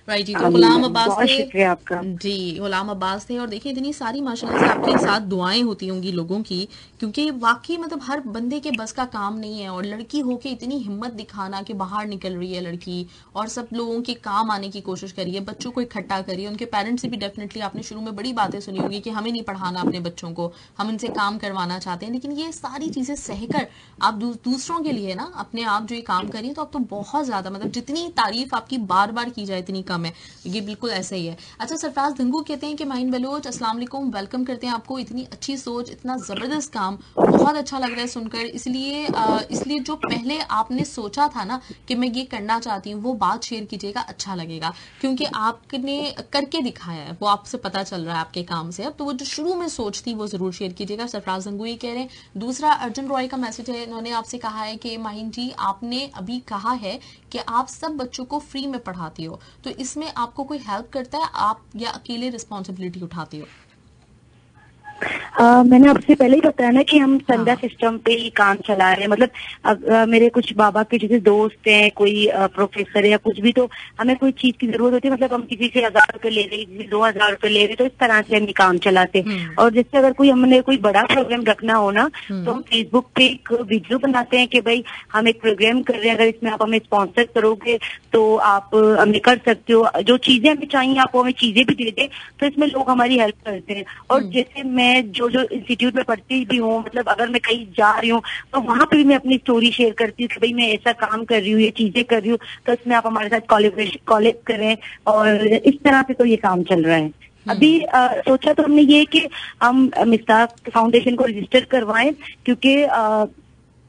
राइट जी। तो गुलाम अब्बास बहुत थे शुक्रिया आपका। जी, गुलाम अब्बास थे। और देखिए इतनी सारी माशाल्लाह से आपके साथ दुआएं होती होंगी लोगों की, क्योंकि वाकई मतलब हर बंदे के बस का काम नहीं है। और लड़की होके इतनी हिम्मत दिखाना कि बाहर निकल रही है लड़की और सब लोगों के काम आने की कोशिश करी है, बच्चों को इकट्ठा करी है। उनके पेरेंट्स से भी डेफिनेटली आपने शुरू में बड़ी बातें सुनी होंगी कि हमें नहीं पढ़ाना अपने बच्चों को, हम इनसे काम करवाना चाहते हैं। लेकिन ये सारी चीजें सहकर आप दूसरों के लिए ना अपने आप जो ये काम करिए, तो आप तो बहुत ज्यादा मतलब जितनी तारीफ आपकी बार बार की जाए इतनी कम है। ये बिल्कुल ऐसा ही है। अच्छा, सरफराज धंगू कहते हैं कि माहिन बलोच अस्सलाम वालेकुम, वेलकम करते हैं आपको। इतनी अच्छी सोच, इतना जबरदस्त काम, बहुत अच्छा लग रहा है सुनकर। इसलिए जो पहले आपने सोचा था ना कि मैं ये करना चाहती हूँ, वो बात शेयर कीजिएगा, अच्छा लगेगा। क्योंकि आपने करके दिखाया है, वो आपसे पता चल रहा है आपके काम से। अब तो वो जो शुरू में सोच थी वो जरूर शेयर कीजिएगा। सरफराज धंगू ये कह रहे हैं। दूसरा अर्जुन रॉय का मैसेज है, इन्होंने आपसे कहा है कि माहिन जी आपने अभी कहा है कि आप सब बच्चों को फ्री में पढ़ाती हो, तो इसमें आपको कोई हेल्प करता है, आप या अकेले रिस्पॉन्सिबिलिटी उठाती हो? मैंने आपसे पहले ही बताया ना कि हम संध्या हाँ। सिस्टम पे ही काम चला रहे हैं। मतलब मेरे कुछ बाबा के जैसे दोस्त हैं, कोई प्रोफेसर है या कुछ भी, तो हमें कोई चीज की जरूरत होती है, मतलब हम किसी से 1000 रुपए ले रहे, किसी से 2000 रुपए ले रहे, तो इस तरह से हम ये काम चलाते हैं। और जैसे अगर हमने कोई बड़ा प्रोग्राम रखना हो ना, तो हम फेसबुक पे एक वीडियो बनाते हैं कि भाई हम एक प्रोग्राम कर रहे हैं, अगर इसमें आप हमें स्पॉन्सर करोगे तो आप हमें कर सकते हो, जो चीजें हमें चाहिए आप हमें चीजें भी दे दे, तो इसमें लोग हमारी हेल्प करते हैं। और जैसे मैं जो इंस्टीट्यूट में पढ़ती भी हूँ, मतलब अगर मैं कहीं जा रही हूँ तो वहां पे भी मैं अपनी स्टोरी शेयर करती हूँ कि भाई मैं ऐसा काम कर रही हूँ, ये चीजें कर रही हूँ, तो इसमें आप हमारे साथ कोलैब करें। और इस तरह से तो ये काम चल रहा है। अभी सोचा तो हमने ये कि हम मिस्ताक फाउंडेशन को रजिस्टर करवाएं, क्योंकि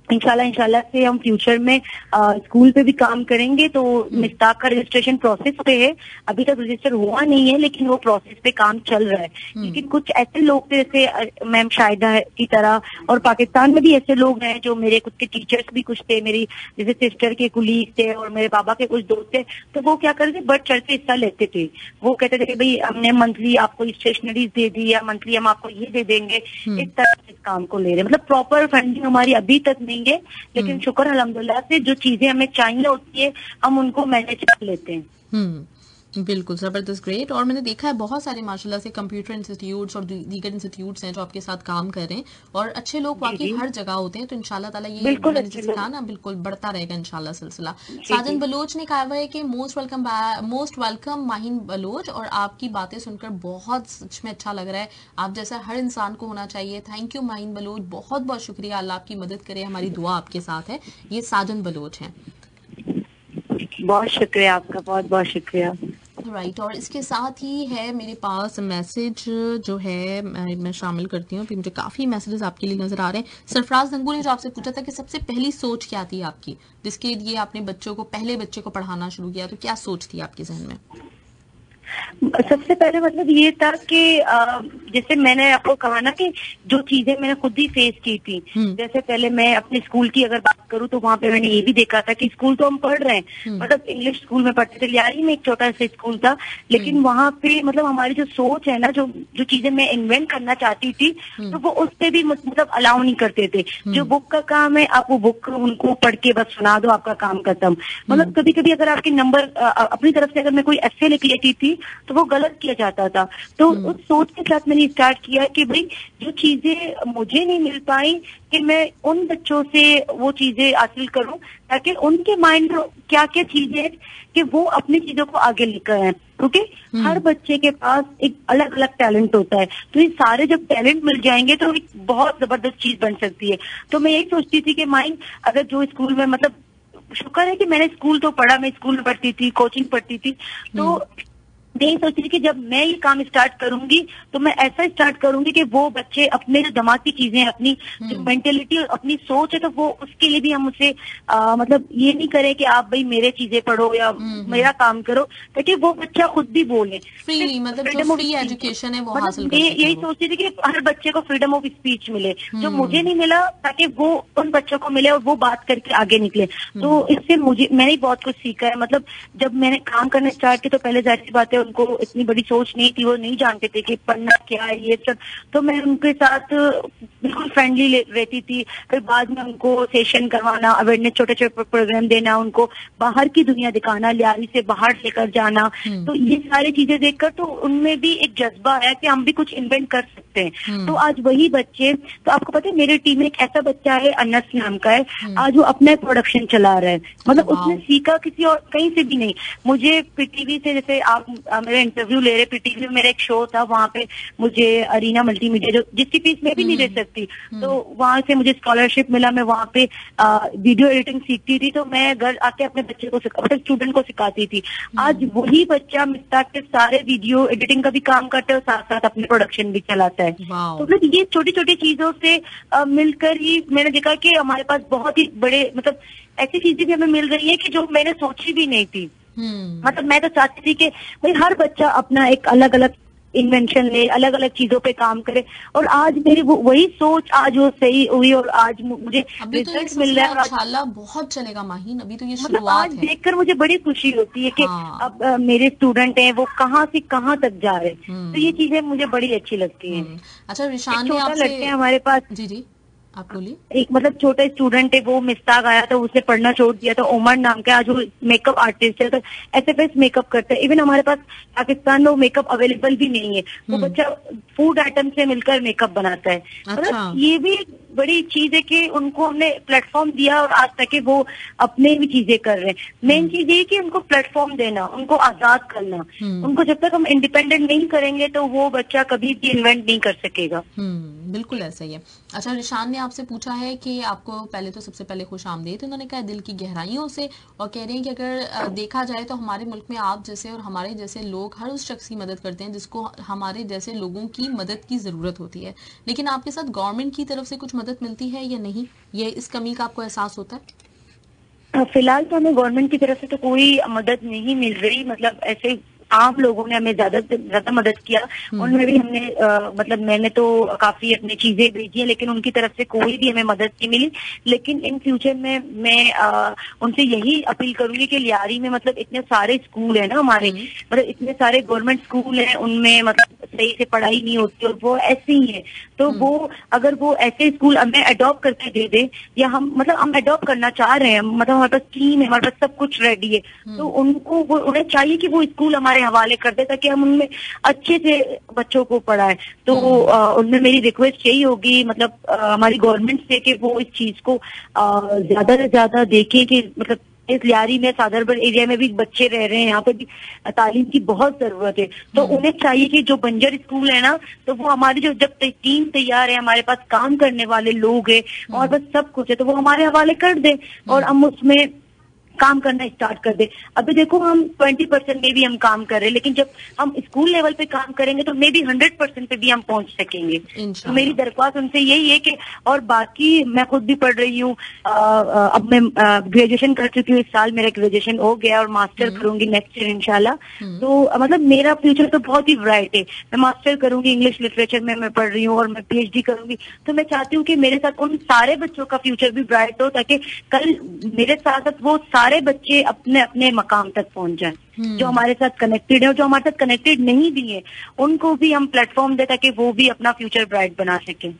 इंशाल्लाह से हम फ्यूचर में स्कूल पे भी काम करेंगे। तो मिस्ताक का रजिस्ट्रेशन प्रोसेस पे है, अभी तक रजिस्टर हुआ नहीं है, लेकिन वो प्रोसेस पे काम चल रहा है। लेकिन कुछ ऐसे लोग थे जैसे मैम शाहिदा की तरह, और पाकिस्तान में भी ऐसे लोग हैं जो मेरे खुद के टीचर्स भी कुछ थे, मेरी जैसे सिस्टर के कुलीग थे और मेरे बाबा के कुछ दोस्त थे, तो वो क्या करते थे, बढ़ चढ़ के हिस्सा लेते थे। वो कहते थे कि भाई हमने मंथली आपको स्टेशनरीज दे दी या मंथली हम आपको ये दे देंगे, इस तरह से इस काम को ले रहे हैं। मतलब प्रॉपर फंडिंग हमारी अभी तक नहीं है, लेकिन शुक्र अल्हम्दुलिल्लाह से जो चीजें हमें चाहिए होती है हम उनको मैनेज कर लेते हैं। बिल्कुल जबरदस्त, ग्रेट। और मैंने देखा है बहुत सारे माशाल्लाह से कंप्यूटर इंस्टीट्यूट्स और दीगर इंस्टीट्यूट्स हैं जो आपके साथ काम कर रहे हैं, और अच्छे लोग वाकई हर जगह होते हैं। तो इंशाल्लाह ताला ये मैंने कहा ना बिल्कुल बढ़ता रहेगा इंशाल्लाह सिलसिला। साजन बलोच ने कहा है कि मोस्ट वेलकम माहिन बलोच, और आपकी बातें सुनकर बहुत सच में अच्छा लग रहा है। आप जैसा हर इंसान को होना चाहिए। थैंक यू माहिन बलोच, बहुत बहुत शुक्रिया, अल्लाह आपकी मदद करे, हमारी दुआ आपके साथ है। ये साजन बलोच हैं। बहुत शुक्रिया आपका, बहुत बहुत शुक्रिया। राइट और इसके साथ ही है मेरे पास मैसेज जो है मैं शामिल करती हूँ। अभी मुझे काफ़ी मैसेजेस आपके लिए नजर आ रहे हैं। सरफराज धंगू ने जो आपसे पूछा था कि सबसे पहली सोच क्या थी आपकी, जिसके लिए आपने पहले बच्चे को पढ़ाना शुरू किया, तो क्या सोच थी आपके जहन में? सबसे पहले मतलब ये था कि जैसे मैंने आपको कहा ना कि जो चीजें मैंने खुद ही फेस की थी, जैसे पहले मैं अपने स्कूल की अगर बात करूँ तो वहाँ पे मैंने ये भी देखा था कि स्कूल तो हम पढ़ रहे हैं, मतलब इंग्लिश स्कूल में पढ़ते थे, लियारी में एक छोटा सा स्कूल था, लेकिन वहाँ पे मतलब हमारी जो सोच है ना, जो चीजें मैं इन्वेंट करना चाहती थी, तो वो उस पे भी मतलब अलाउ नहीं करते थे। जो बुक का काम है आप वो बुक उनको पढ़ के बस सुना दो, आपका काम खत्म। मतलब कभी कभी अगर आपके नंबर अपनी तरफ से अगर मैं कोई एस्से लिख लेती थी तो वो गलत किया जाता था। तो उस सोच के साथ मैंने स्टार्ट किया कि भाई जो चीजें मुझे नहीं मिल पाई कि मैं उन बच्चों से वो चीजें हासिल करूं, ताकि उनके माइंड में क्या क्या चीजें कि वो अपनी चीजों को आगे लेकर आए, क्योंकि हर बच्चे के पास एक अलग अलग टैलेंट होता है। तो ये सारे जब टैलेंट मिल जाएंगे तो एक बहुत जबरदस्त चीज बन सकती है। तो मैं यही सोचती थी कि माइंड अगर जो स्कूल में मतलब शुक्र है कि मैंने स्कूल तो पढ़ा, मैं स्कूल में पढ़ती थी, कोचिंग पढ़ती थी, तो नहीं सोचती थी कि जब मैं ये काम स्टार्ट करूंगी तो मैं ऐसा स्टार्ट करूंगी कि वो बच्चे अपने जो दिमाग की चीजें, अपनी जो मेंटेलिटी और अपनी सोच है, तो वो उसके लिए भी हम उसे मतलब ये नहीं करें कि आप भाई मेरे चीजें पढ़ो या मेरा काम करो, ताकि वो बच्चा खुद भी बोले फ्रीली, मतलब जो फ्री एजुकेशन है वो हासिल कर यही सोचती थी कि हर बच्चे को फ्रीडम ऑफ स्पीच मिले, जो मुझे नहीं मिला, ताकि वो उन बच्चों को मिले और वो बात करके आगे निकले। तो इससे मैंने बहुत कुछ सीखा है। मतलब जब मैंने काम करना स्टार्ट किया तो पहले जाहिर सी बात है उनको इतनी बड़ी सोच नहीं थी, वो नहीं जानते थे कि पढ़ना क्या है ये सब। तो मैं उनके साथ बिल्कुल फ्रेंडली रहती थी। फिर बाद में उनको सेशन करवाना, अवेयरनेस, छोटे छोटे प्रोग्राम देना, उनको बाहर की दुनिया दिखाना, लियारी से बाहर लेकर जाना। तो ये सारी चीजें देखकर तो उनमें भी एक जज्बा है कि हम भी कुछ इन्वेंट कर सकते हैं। तो आज वही बच्चे, तो आपको पता है मेरे टीम में एक ऐसा बच्चा है, अनस नाम का है, आज वो अपना प्रोडक्शन चला रहा है। मतलब उसने सीखा किसी और कहीं से भी नहीं। मुझे पीटीवी से, जैसे आप मेरा इंटरव्यू ले रहे, पीटीवी में मेरा एक शो था, वहाँ पे मुझे अरीना मल्टीमीडिया, जो जिसकी फीस मैं भी नहीं दे सकती, तो वहाँ से मुझे स्कॉलरशिप मिला। मैं वहाँ पे वीडियो एडिटिंग सीखती थी, तो मैं घर आके अपने बच्चे को अपने स्टूडेंट को सिखाती थी। आज वही बच्चा मिस्ताक के सारे वीडियो एडिटिंग का भी काम करता है और साथ साथ अपने प्रोडक्शन भी चलाता है। तो मतलब ये छोटी छोटी चीजों से मिलकर ही मैंने देखा कि हमारे पास बहुत ही बड़े, मतलब ऐसी चीजें भी हमें मिल रही है कि जो मैंने सोची भी नहीं थी। मतलब मैं तो चाहती थी कि भाई हर बच्चा अपना एक अलग अलग इन्वेंशन ले, अलग अलग चीजों पे काम करे, और आज मेरी वही सोच आज वो सही हुई और आज मुझे रिजल्ट मिल रहा है। इंशाल्लाह बहुत चलेगा माहीन, अभी तो ये मतलब शुरुआत आज है। देखकर मुझे बड़ी खुशी होती है कि अब मेरे स्टूडेंट हैं वो कहाँ से कहाँ तक जा रहे हैं। तो ये चीजें मुझे बड़ी अच्छी लगती हैं। अच्छा रिशान ने छोटा आपसे, लड़के हैं हमारे पास, जी आप बोलिए। एक मतलब छोटा स्टूडेंट है, वो मिस्ताक आया था, उसने पढ़ना छोड़ दिया था, उमर नाम का, आज वो मेकअप आर्टिस्ट है, तो SFS मेकअप करता है। इवन हमारे पास पाकिस्तान में वो मेकअप अवेलेबल भी नहीं है, वो बच्चा फूड आइटम से मिलकर मेकअप बनाता है। मतलब ये भी बड़ी चीज है कि उनको हमने प्लेटफॉर्म दिया और आज तक वो अपने भी चीजें कर रहे हैं। मेन चीज ये कि उनको प्लेटफॉर्म देना, उनको आजाद करना। उनको जब तक हम इंडिपेंडेंट नहीं करेंगे तो वो बच्चा कभी भी इन्वेंट नहीं कर सकेगा। बिल्कुल ऐसा ही है। अच्छा रिशान ने आपसे पूछा है कि आपको पहले तो सबसे पहले खुश आमदीद, उन्होंने कहा दिल की गहराइयों से, और कह रहे हैं कि अगर देखा जाए तो हमारे मुल्क में आप जैसे और हमारे जैसे लोग हर उस शख्स की मदद करते हैं जिसको हमारे जैसे लोगों की मदद की जरूरत होती है, लेकिन आपके साथ गवर्नमेंट की तरफ से कुछ मदद मिलती है या नहीं, ये इस कमी का आपको एहसास होता है? फिलहाल तो हमें गवर्नमेंट की तरफ से तो कोई मदद नहीं मिल रही। मतलब ऐसे आम लोगों ने हमें ज्यादा से ज्यादा मदद किया, उनमें भी हमने मतलब मैंने तो काफी अपनी चीजें भेजी है, लेकिन उनकी तरफ से कोई भी हमें मदद नहीं मिली। लेकिन इन फ्यूचर में मैं उनसे यही अपील करूंगी कि लियारी में मतलब इतने सारे स्कूल है ना हमारे, मतलब इतने सारे गवर्नमेंट स्कूल हैं, उनमें मतलब सही से पढ़ाई नहीं होती और वो ऐसे ही है। तो वो अगर वो ऐसे स्कूल हमें अडॉप्ट करके दे दे, या हम मतलब हम अडॉप्ट करना चाह रहे हैं, मतलब हमारे पास टीम है, हमारे पास सब कुछ रेडी है, तो उनको उन्हें चाहिए कि वो स्कूल हमारे हवाले कर दे ताकि हम उनमें अच्छे से बच्चों को पढ़ाएं। तो उनमें मेरी रिक्वेस्ट यही होगी, मतलब हमारी गवर्नमेंट से, कि वो इस चीज को ज्यादा से ज्यादा देखें कि मतलब इस लियारी में, सादरबर्द एरिया में भी बच्चे रह रहे हैं, यहाँ पे भी तालीम की बहुत जरूरत है। तो उन्हें चाहिए कि जो बंजर स्कूल है ना, तो वो हमारी जो जब टीम तैयार है, हमारे पास काम करने वाले लोग हैं और बस सब कुछ है, तो वो हमारे हवाले कर दे और हम उसमें काम करना स्टार्ट कर दे। अभी देखो हम 20% में भी हम काम कर रहे हैं, लेकिन जब हम स्कूल लेवल पे काम करेंगे तो मे भी 100% पे भी हम पहुंच सकेंगे। तो मेरी दरख्वास्त उनसे यही है कि, और बाकी मैं खुद भी पढ़ रही हूँ, अब मैं ग्रेजुएशन कर चुकी हूँ, इस साल मेरा ग्रेजुएशन हो गया और मास्टर करूंगी नेक्स्ट ईयर इंशाल्लाह। तो मतलब मेरा फ्यूचर तो बहुत ही ब्राइट है। मैं मास्टर करूंगी, इंग्लिश लिटरेचर में मैं पढ़ रही हूँ और मैं PhD करूंगी। तो मैं चाहती हूँ कि मेरे साथ उन सारे बच्चों का फ्यूचर भी ब्राइट हो, ताकि कल मेरे साथ वो सारे बच्चे अपने अपने मकाम तक पहुंच जाएं, जो हमारे साथ कनेक्टेड है और जो हमारे साथ कनेक्टेड नहीं भी है, उनको भी हम प्लेटफॉर्म दे ताकि वो भी अपना फ्यूचर ब्राइट बना सकें।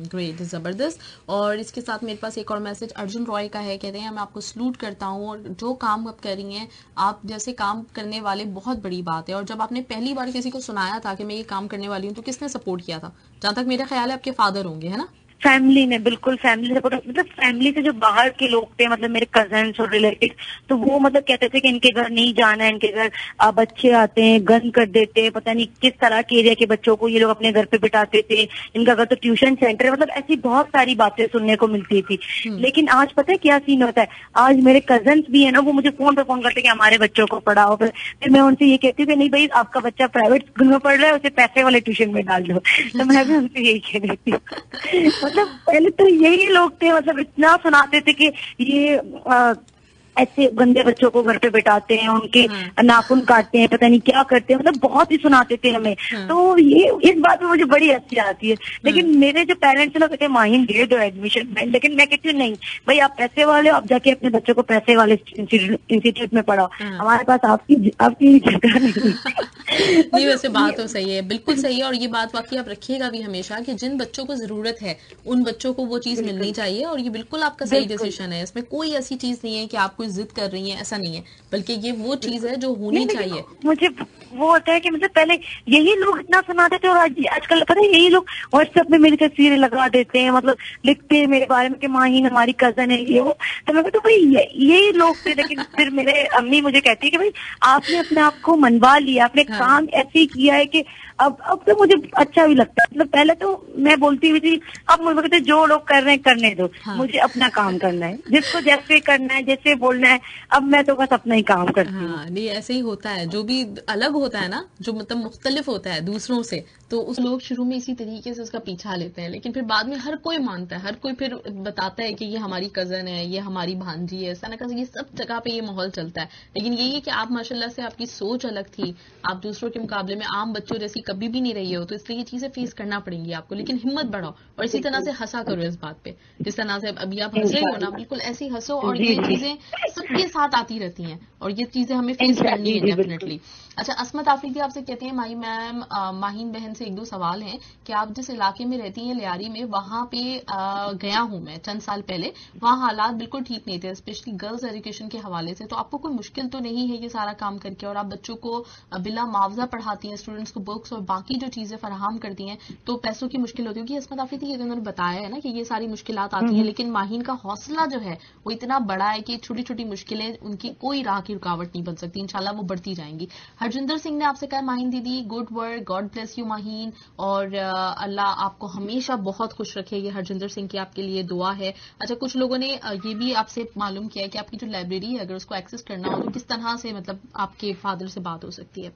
ग्रेट, जबरदस्त। और इसके साथ मेरे पास एक और मैसेज अर्जुन रॉय का है, कहते हैं मैं आपको सलूट करता हूँ और जो काम आप कर रही हैं, आप जैसे काम करने वाले बहुत बड़ी बात है। और जब आपने पहली बार किसी को सुनाया था कि मैं ये काम करने वाली हूँ, तो किसने सपोर्ट किया था? जहाँ तक मेरा ख्याल है आपके फादर होंगे, है ना? फैमिली ने, बिल्कुल फैमिली सपोर्ट। मतलब फैमिली से जो बाहर के लोग थे, मतलब मेरे कजन्स और रिलेटिव, तो वो मतलब कहते थे कि इनके घर नहीं जाना है, इनके घर बच्चे आते हैं, गन कर देते हैं, पता नहीं किस तरह के एरिया के बच्चों को ये लोग अपने घर पे बिठाते थे, इनका घर तो ट्यूशन सेंटर है, मतलब ऐसी बहुत सारी बातें सुनने को मिलती थी। लेकिन आज पता है क्या सीन होता है, आज मेरे कजन्स भी है ना, वो मुझे फोन पे फोन करते हैं कि हमारे बच्चों को पढ़ाओ। फिर मैं उनसे ये कहती हूँ कि नहीं भाई, आपका बच्चा प्राइवेट स्कूल में पढ़ रहा है, उसे पैसे वाले ट्यूशन में डाल दो। तो मैं भी उनसे यही कह देती हूँ। मतलब पहले तो यही लोग थे, मतलब इतना सुनाते थे कि ये ऐसे गंदे बच्चों को घर पे बिठाते हैं, उनके नाखून काटते हैं, पता नहीं क्या करते हैं, मतलब बहुत ही सुनाते थे हमें। तो ये इस बात में मुझे बड़ी हंसी आती है। लेकिन मेरे जो पेरेंट्स हैं ना, कहते हैं माहिन दे दो एडमिशन में, लेकिन मैं कहती हूँ नहीं भाई, आप पैसे वाले हो, आप जाके अपने बच्चों को पैसे वाले इंस्टीट्यूट में पढ़ाओ, हमारे पास आपकी जगह नहीं। नहीं वैसे बात तो सही है, बिल्कुल सही है, और ये बात वाकई आप रखिएगा भी हमेशा कि जिन बच्चों को जरूरत है उन बच्चों को वो चीज मिलनी चाहिए, और ये बिल्कुल आपका सही डिसीजन है। इसमें कोई ऐसी चीज नहीं है कि आप कोई जिद कर रही हैं, ऐसा नहीं है, बल्कि ये वो चीज है जो होनी चाहिए। मुझे वो होता है कि मतलब पहले यही लोग इतना सुनाते थे, और आजकल पता है यही लोग व्हाट्सएप में मेरी तस्वीरें लगा देते हैं, मतलब लिखते हैं मेरे बारे में कि माहीन हमारी कजन है ये वो। तो मैं कहती हूँ भाई यही लोग थे, लेकिन फिर मेरे अम्मी मुझे कहती है कि भाई आपने अपने आप को मनवा लिया, आपने काम ऐसे ही किया है कि अब तो मुझे अच्छा भी लगता है। मतलब पहले तो मैं बोलती हुई थी, अब मुझे कहते जो लोग कर रहे हैं करने दो, मुझे अपना काम करना है, जिसको जैसे करना है जैसे बोलना है, अब मैं तो बस अपना ही काम करती हूँ। हाँ नहीं ऐसे ही होता है, जो भी अलग होता है ना, जो मतलब मुख्तलिफ होता है दूसरों से, तो उस लोग शुरू में इसी तरीके से उसका पीछा लेते हैं, लेकिन फिर बाद में हर कोई मानता है, हर कोई फिर बताता है कि ये हमारी कजन है, ये हमारी भांजी है, ऐसा ना ये सब जगह पे ये माहौल चलता है। लेकिन यही है कि आप माशाल्लाह से आपकी सोच अलग थी, आप दूसरों के मुकाबले में आम बच्चों जैसी कभी भी नहीं रही हो, तो इसलिए ये चीजें फेस करना पड़ेंगी आपको, लेकिन हिम्मत बढ़ाओ और इसी तरह से हंसा करो इस बात पे, जिस तरह से अभी आप हंस रही हो ना, बिल्कुल ऐसे ही हंसो, और ये चीजें सबके साथ आती रहती हैं, और ये चीजें हमें फेस करनी है डेफिनेटली। अच्छा असमत आफरीदी आपसे कहते हैं माही मैम, माहीन बहन से एक दो सवाल हैं कि आप जिस इलाके में रहती हैं लियारी में, वहां पे गया हूं मैं चंद साल पहले, वहां हालात बिल्कुल ठीक नहीं थे, स्पेशली गर्ल्स एजुकेशन के हवाले से, तो आपको कोई मुश्किल तो नहीं है ये सारा काम करके, और आप बच्चों को बिला मुआवजा पढ़ाती हैं, स्टूडेंट्स को बुक्स और बाकी जो चीजें फराहम करती हैं, तो पैसों की मुश्किल होती है, क्योंकि असमत आफरीदी ये उन्होंने बताया है ना कि ये सारी मुश्किलात आती हैं, लेकिन माहीन का हौसला जो है वो इतना बड़ा है कि छोटी छोटी मुश्किलें उनकी कोई राह की रुकावट नहीं बन सकती, इंशाल्लाह वो बढ़ती जाएंगी। हरजिंदर सिंह ने आपसे कहा माहीन दीदी good work, God bless you Maheen, और अल्लाह आपको हमेशा बहुत खुश रखे, ये हरजिंदर सिंह की आपके लिए दुआ है। अच्छा कुछ लोगों ने ये भी आपसे मालूम किया है कि आपकी जो लाइब्रेरी है अगर उसको एक्सेस करना हो तो किस तरह से मतलब आपके फादर से बात हो सकती है?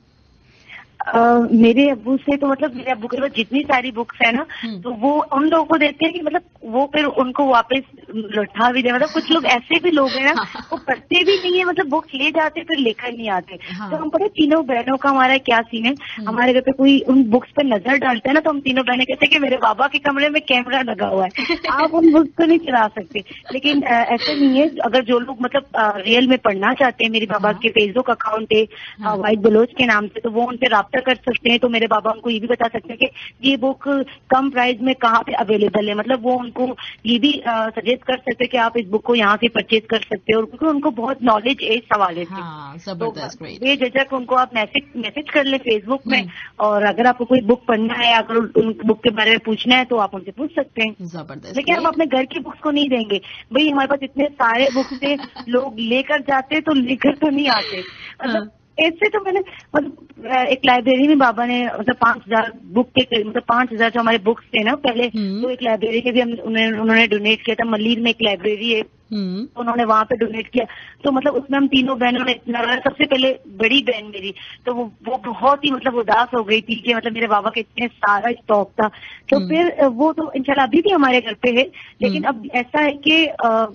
मेरे अब्बू से तो मतलब मेरे अब्बू के पास जितनी सारी बुक्स है ना, तो वो उन लोगों को देते हैं कि मतलब वो फिर उनको वापस लौटा भी दे। मतलब कुछ लोग ऐसे भी लोग हैं ना, वो पढ़ते भी नहीं है, मतलब बुक्स ले जाते फिर लेकर नहीं आते। तो हम पता तीनों बहनों का हमारा क्या सीन है, हमारे घर पे कोई उन बुक्स पे नजर डालता है ना, तो हम तीनों बहनें कहते हैं कि मेरे बाबा के कमरे में कैमरा लगा हुआ है, आप उन बुक्स को नहीं चला सकते। लेकिन ऐसा नहीं है, अगर जो लोग मतलब रियल में पढ़ना चाहते हैं, मेरे बाबा के फेसबुक अकाउंट है वाइट बलोच के नाम से, तो वो उनसे राब्ता कर सकते हैं। तो मेरे बाबा उनको ये भी बता सकते हैं कि ये बुक कम प्राइस में कहाँ पे अवेलेबल है, मतलब वो उनको ये भी सजेस्ट कर सकते हैं कि आप इस बुक को यहाँ से परचेज कर सकते हो, क्योंकि उनको बहुत नॉलेज है इस हवाले से। जबरदस्त, ग्रेट। बेझिझक उनको आप मैसेज कर ले फेसबुक में, और अगर आपको कोई बुक पढ़ना है, अगर उन बुक के बारे में पूछना है तो आप उनसे पूछ सकते हैं। जबरदस्त। लेकिन हम अपने घर की बुक्स को नहीं देंगे भाई, हमारे पास इतने सारे बुक्स थे, लोग लेकर जाते तो लेकर तो नहीं आते। मतलब ऐसे तो मैंने मतलब एक लाइब्रेरी में बाबा ने मतलब 5,000 बुक के मतलब 5,000 जो हमारे बुक्स थे ना पहले, तो एक लाइब्रेरी के भी उन्होंने डोनेट किया था। मलीर में एक लाइब्रेरी है, उन्होंने वहां पे डोनेट किया, तो मतलब उसमें हम तीनों बहनों ने इतना, सबसे पहले बड़ी बहन मेरी तो वो बहुत ही मतलब उदास हो गई थी कि मतलब मेरे बाबा के इतने सारा स्टॉक था। तो फिर वो तो इंशाल्लाह अभी भी हमारे घर पे है, लेकिन अब ऐसा है कि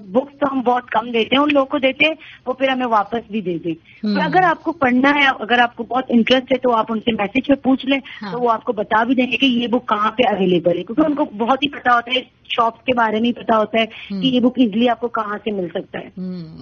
बुक्स तो हम बहुत कम देते हैं, उन लोगों को देते हैं वो फिर हमें वापस भी दे दें। तो अगर आपको पढ़ना है, अगर आपको बहुत इंटरेस्ट है, तो आप उनसे मैसेज पे पूछ लें, तो वो आपको बता भी देंगे कि ये बुक कहाँ पे अवेलेबल है, क्योंकि उनको बहुत ही पता होता है, शॉप्स के बारे में पता होता है कि ये बुक इजिली आपको कहाँ से मिल सकता है।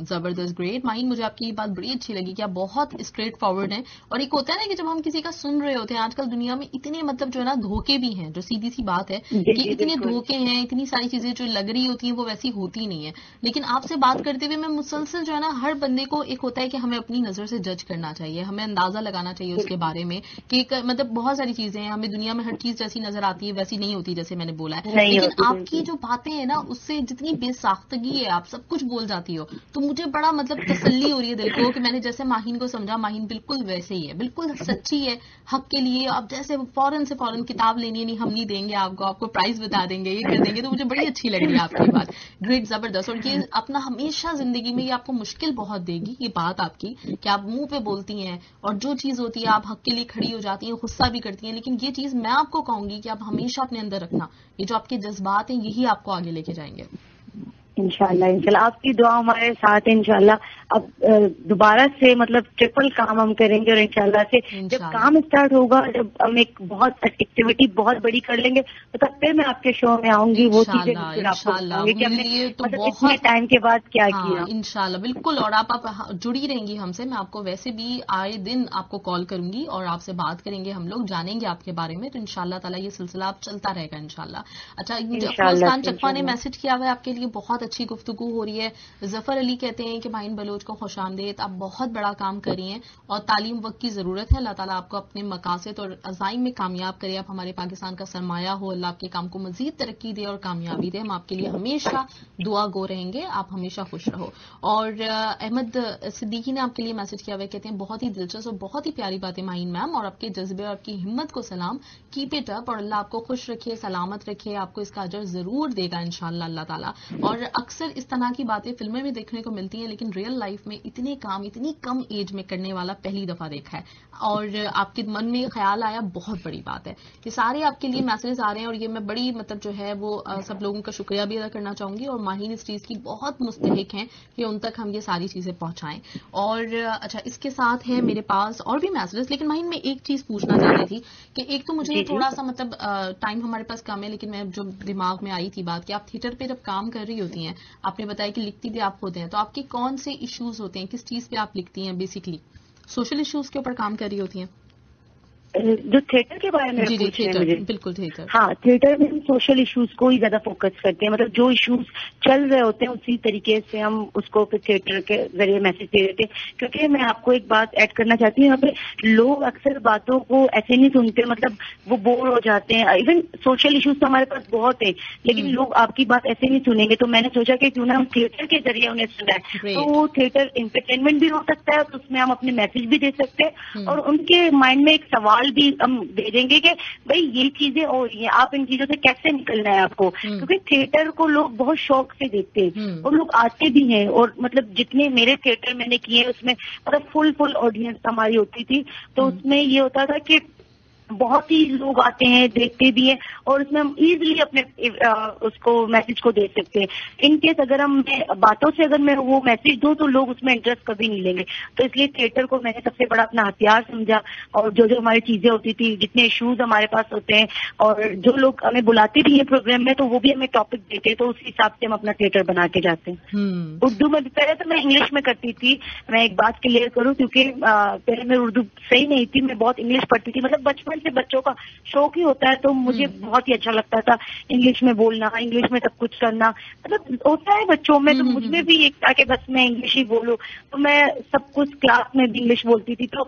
जबरदस्त, ग्रेट। माहीन मुझे आपकी ये बात बड़ी अच्छी लगी कि आप बहुत स्ट्रेट फॉरवर्ड हैं, और एक होता है ना कि जब हम किसी का सुन रहे होते हैं, आजकल दुनिया में इतने मतलब जो है ना धोखे भी हैं, जो सीधी सी बात है कि इतने धोखे हैं, इतनी सारी चीजें जो लग रही होती हैं वो वैसी होती नहीं है। लेकिन आपसे बात करते हुए मैं मुसलसल जो है ना, हर बंदे को एक होता है कि हमें अपनी नजर से जज करना चाहिए, हमें अंदाजा लगाना चाहिए उसके बारे में कि मतलब बहुत सारी चीजें हैं, हमें दुनिया में हर चीज जैसी नजर आती है वैसी नहीं होती, जैसे मैंने बोला है। लेकिन आपकी जो बातें हैं ना, उससे जितनी बेसाख्तगी है, आप सब कुछ बोल जाती हो, तो मुझे बड़ा मतलब तसल्ली हो रही है दिल को कि मैंने जैसे माहीन को समझा, माहीन बिल्कुल वैसे ही है, बिल्कुल सच्ची है हक के लिए। आप जैसे फौरन से फौरन किताब लेनी है, नहीं हम नहीं देंगे आपको प्राइस बता देंगे, ये कर देंगे, तो मुझे बड़ी अच्छी लग रही है आपकी बात। ग्रेट, जबरदस्त। और ये अपना हमेशा जिंदगी में ये आपको मुश्किल बहुत देगी, ये बात आपकी कि आप मुंह पे बोलती हैं, और जो चीज होती है आप हक के लिए खड़ी हो जाती हैं, गुस्सा भी करती हैं, लेकिन ये चीज मैं आपको कहूंगी कि आप हमेशा अपने अंदर रखना, ये जो आपके जज्बात हैं यही आपको आगे लेके जाएंगे। इंशाल्लाह इंशाल्लाह आपकी दुआ हमारे साथ है इंशाल्लाह। अब दोबारा से मतलब ट्रिपल काम हम करेंगे और इंशाल्लाह से जब काम स्टार्ट होगा, जब हम एक बहुत एक्टिविटी बहुत बड़ी कर लेंगे तो तब फिर मैं आपके शो में आऊंगी, वो चीजें आपको बताऊंगी कि हमने मतलब इतने टाइम के बाद क्या किया। इंशाल्लाह बिल्कुल। और आप जुड़ी रहेंगी हमसे, मैं आपको वैसे भी आए दिन आपको कॉल करूंगी और आपसे बात करेंगे, हम लोग जानेंगे आपके बारे में, तो इंशाल्लाह ताला ये सिलसिला आप चलता रहेगा इंशाल्लाह। अच्छा, अफरोज खान चकवा ने मैसेज किया हुआ है आपके लिए, बहुत अच्छी गुफ्तगू हो रही है। जफर अली कहते हैं कि माहिन बलोच को खुशामदीद, आप बहुत बड़ा काम कर रही हैं और तालीम वक्त की जरूरत है। अल्लाह ताला आपको अपने मकासद और अज़ाइम में कामयाब करे, आप हमारे पाकिस्तान का सरमाया हो, अल्लाह आपके काम को मजीद तरक्की दे और कामयाबी दे। हम आपके लिए हमेशा दुआ गो रहेंगे, आप हमेशा खुश रहो। और अहमद सिद्दीकी ने आपके लिए मैसेज किया हुआ है, कहते हैं बहुत ही दिलचस्प और बहुत ही प्यारी बातें माहिन मैम, और आपके जज्बे और आपकी हिम्मत को सलाम, कीप इट अप और अल्लाह आपको खुश रखे, सलामत रखे, आपको इसका अजर जरूर देगा इंशाल्लाह अल्लाह ताला। और अक्सर इस तरह की बातें फिल्में में देखने को मिलती हैं, लेकिन रियल लाइफ में इतने काम इतनी कम एज में करने वाला पहली दफा देखा है। और आपके मन में ख्याल आया, बहुत बड़ी बात है। ये सारे आपके लिए मैसेजेस आ रहे हैं और ये मैं बड़ी मतलब जो है वो सब लोगों का शुक्रिया भी अदा करना चाहूंगी, और माहिन इस चीज की बहुत मुस्तहिक हैं कि उन तक हम ये सारी चीजें पहुंचाएं। और अच्छा, इसके साथ है मेरे पास और भी मैसेजेस, लेकिन माहिन मैं एक चीज पूछना चाह रही थी कि एक तो मुझे थोड़ा सा मतलब टाइम हमारे पास कम है, लेकिन मैं जो दिमाग में आई थी बात कि आप थिएटर पे जब काम कर रही होती हैं, आपने बताया कि लिखती भी आप होते हैं, तो आपके कौन से इश्यूज होते हैं, किस चीज पे आप लिखती हैं? बेसिकली सोशल इश्यूज के ऊपर काम कर रही होती हैं? जो थिएटर के बारे में जी थिएटर, बिल्कुल थिएटर। हाँ, थिएटर में हम सोशल इश्यूज को ही ज्यादा फोकस करते हैं, मतलब जो इश्यूज चल रहे होते हैं उसी तरीके से हम उसको फिर थिएटर के जरिए मैसेज दे देते हैं। क्योंकि मैं आपको एक बात ऐड करना चाहती हूँ, यहाँ पे लोग अक्सर बातों को ऐसे नहीं सुनते, मतलब वो बोर हो जाते हैं। इवन सोशल इश्यूज तो हमारे पास बहुत है, लेकिन लोग आपकी बात ऐसे नहीं सुनेंगे, तो मैंने सोचा कि क्यों ना हम थिएटर के जरिए उन्हें सुनाएं, तो वो थिएटर एंटरटेनमेंट भी हो सकता है, तो उसमें हम अपने मैसेज भी दे सकते हैं और उनके माइंड में एक सवाल भी हम दे देंगे कि भाई ये चीजें हो रही हैं, आप इन चीजों से कैसे निकलना है आपको। क्योंकि थिएटर को लोग बहुत शौक से देखते हैं और लोग आते भी हैं, और मतलब जितने मेरे थिएटर मैंने किए उसमें मतलब फुल ऑडियंस हमारी होती थी, तो उसमें ये होता था कि बहुत ही लोग आते हैं, देखते भी हैं, और उसमें हम इजीली अपने उसको मैसेज को दे सकते हैं। इन केस अगर हम बातों से अगर मैं वो मैसेज दूं तो लोग उसमें इंटरेस्ट कभी नहीं लेंगे, तो इसलिए थिएटर को मैंने सबसे बड़ा अपना हथियार समझा। और जो जो हमारी चीजें होती थी, जितने इश्यूज हमारे पास होते हैं, और जो लोग हमें बुलाते भी हैं प्रोग्राम में, तो वो भी हमें टॉपिक देते हैं, तो उस हिसाब से हम अपना थिएटर बना के जाते हैं। उर्दू में पहले तो मैं इंग्लिश में करती थी, मैं एक बात क्लियर करूँ, क्योंकि पहले मैं उर्दू सही नहीं थी, मैं बहुत इंग्लिश पढ़ती थी, मतलब बचपन से बच्चों का शौक ही होता है, तो मुझे बहुत ही अच्छा लगता था इंग्लिश में बोलना, इंग्लिश में सब कुछ करना, मतलब होता है बच्चों में, तो मुझमें भी एक था कि बस मैं इंग्लिश ही बोलूं, तो मैं सब कुछ क्लास में भी इंग्लिश बोलती थी। तो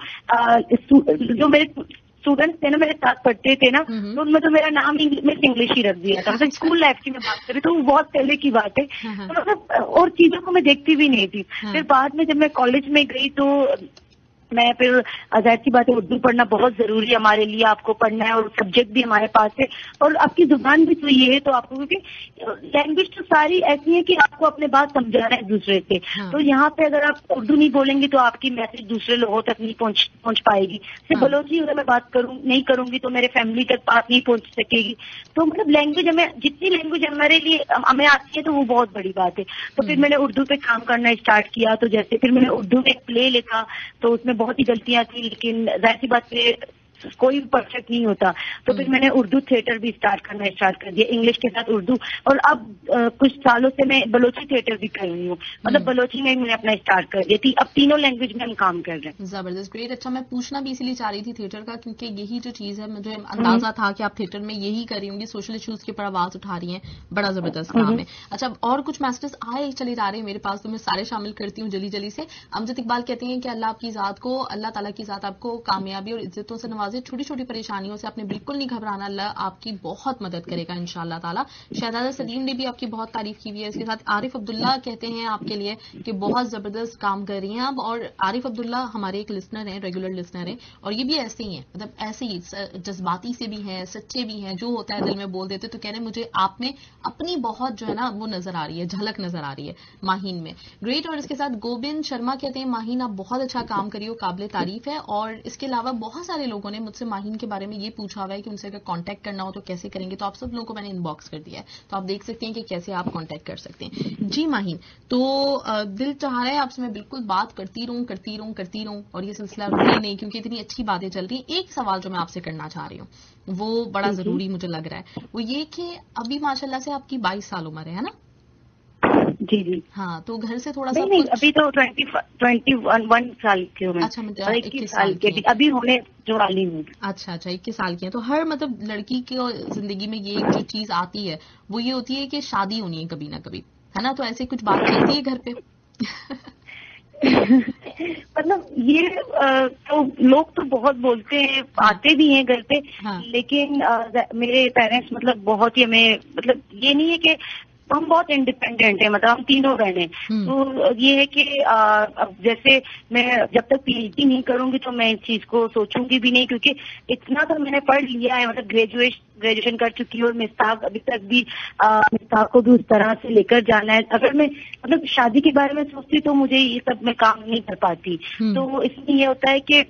जो मेरे स्टूडेंट्स थे ना, मेरे साथ पढ़ते थे ना, तो उनमें तो मेरा नाम इंग्लिश ही रख दिया था, मतलब स्कूल लाइफ की मैं बात करी तो वो बहुत पहले की बात है, तो मतलब और चीजों को मैं देखती भी नहीं थी। फिर बाद में जब मैं कॉलेज में गई तो मैं फिर जाहिर सी बात है, उर्दू पढ़ना बहुत जरूरी है हमारे लिए, आपको पढ़ना है और सब्जेक्ट भी हमारे पास है, और आपकी जुबान भी तो ये है, तो आपको क्योंकि लैंग्वेज तो सारी ऐसी है कि आपको अपने बात समझाना है एक दूसरे से। तो यहाँ पे अगर आप उर्दू नहीं बोलेंगी तो आपकी मैसेज दूसरे लोगों तक नहीं पहुंच पाएगी। सिर्फ बलोची अगर मैं बात नहीं करूंगी तो मेरे फैमिली तक बात नहीं पहुंच सकेगी। तो मतलब लैंग्वेज हमें, जितनी लैंग्वेज हमारे लिए हमें आती है तो वो बहुत बड़ी बात है। तो फिर मैंने उर्दू पे काम करना स्टार्ट किया, तो जैसे फिर मैंने उर्दू में एक प्ले लिखा, तो उसमें बहुत ही गलतियां थी, लेकिन जाहिर सी बात है कोई भी परफेक्ट नहीं होता, तो फिर मैंने उर्दू थिएटर भी स्टार्ट कर दिया, इंग्लिश के साथ उर्दू, और अब कुछ सालों से मैं बलोची थिएटर भी कर रही हूँ, मतलब बलोची में मैंने अपना स्टार्ट कर दिया थी। अब तीनों लैंग्वेज में हम काम कर रहे हैं। जबरदस्त, ग्रेट। अच्छा, मैं पूछना भी इसलिए चाह रही थी थिएटर का, क्योंकि यही जो चीज है, मुझे अंदाजा था कि आप थिएटर में यही कर रही होंगी, सोशल इश्यूज के ऊपर आवाज उठा रही हैं, बड़ा जबरदस्त काम है। अच्छा, और कुछ मैसेजेस आए चले जा रहे हैं मेरे पास, तो मैं सारे शामिल करती हूँ जल्दी से। अमजद इकबाल कहते हैं कि अल्लाह आपकी जात को, अल्लाह ताला की जात आपको कामयाबी और इज्जतों से नवाजे, छोटी छोटी परेशानियों से आपने बिल्कुल नहीं घबराना, अल्लाह आपकी बहुत मदद करेगा इंशाल्लाह ताला। शहजादा सलीम ने भी आपकी बहुत तारीफ की हुई है। इसके साथ आरिफ अब्दुल्ला कहते हैं आपके लिए कि बहुत जबरदस्त काम कर रही हैं आप, और आरिफ अब्दुल्ला हमारे एक लिसनर हैं, रेगुलर लिसनर हैं, और ये भी ऐसे ही हैं, मतलब ऐसे ही जज्बाती से भी हैं, सच्चे भी हैं, जो होता है दिल में बोल देते। तो कह रहे हैं मुझे आप में अपनी बहुत जो है ना वो नजर आ रही है, झलक नजर आ रही है माहीन में, ग्रेट। और इसके साथ गोविंद शर्मा कहते हैं माहीन आप बहुत अच्छा काम करिए, काबिल तारीफ है। और इसके अलावा बहुत सारे लोगों ने मुझसे माहीन के बारे में ये पूछा हुआ है कि उनसे अगर कांटेक्ट करना हो तो कैसे करेंगे, तो आप सब लोगों को मैंने इनबॉक्स कर दिया है, तो आप देख सकते हैं कि कैसे आप कांटेक्ट कर सकते हैं। जी माहीन, तो दिल चाह रहा है आपसे मैं बिल्कुल बात करती रहूं और ये सिलसिला रुके नहीं, क्योंकि इतनी अच्छी बातें चल रही हैं। एक सवाल जो मैं आपसे करना चाह रही हूँ वो बड़ा जरूरी मुझे लग रहा है, वो ये कि अभी माशाल्लाह से आपकी 22 साल उम्र है ना? जी जी। हाँ, तो घर से थोड़ा सा नहीं, अभी तो 21 साल की हूँ मैं। अच्छा, मैं 21 साल की अभी होने जो वाली हूँ। अच्छा, 21 साल की है। तो हर मतलब लड़की की जिंदगी में ये जो चीज आती है वो ये होती है कि शादी होनी है कभी ना कभी, है ना? तो ऐसे कुछ बात चलती है घर पे? मतलब ये तो लोग तो बहुत बोलते हैं, आते भी हैं घर पे। हाँ। लेकिन मेरे पेरेंट्स मतलब बहुत ही हमें, मतलब ये नहीं है कि हम बहुत इंडिपेंडेंट है, मतलब हम तीनों बहनें। तो ये है कि अब जैसे मैं जब तक पीएचडी नहीं करूंगी तो मैं इस चीज को सोचूंगी भी नहीं, क्योंकि इतना तो मैंने पढ़ लिया है, मतलब ग्रेजुएशन कर चुकी हूँ और मिस्ताक अभी तक भी मिस्ताक को भी उस तरह से लेकर जाना है। अगर मैं मतलब शादी के बारे में सोचती तो मुझे ये सब मैं काम नहीं कर पाती। तो इसलिए ये होता है कि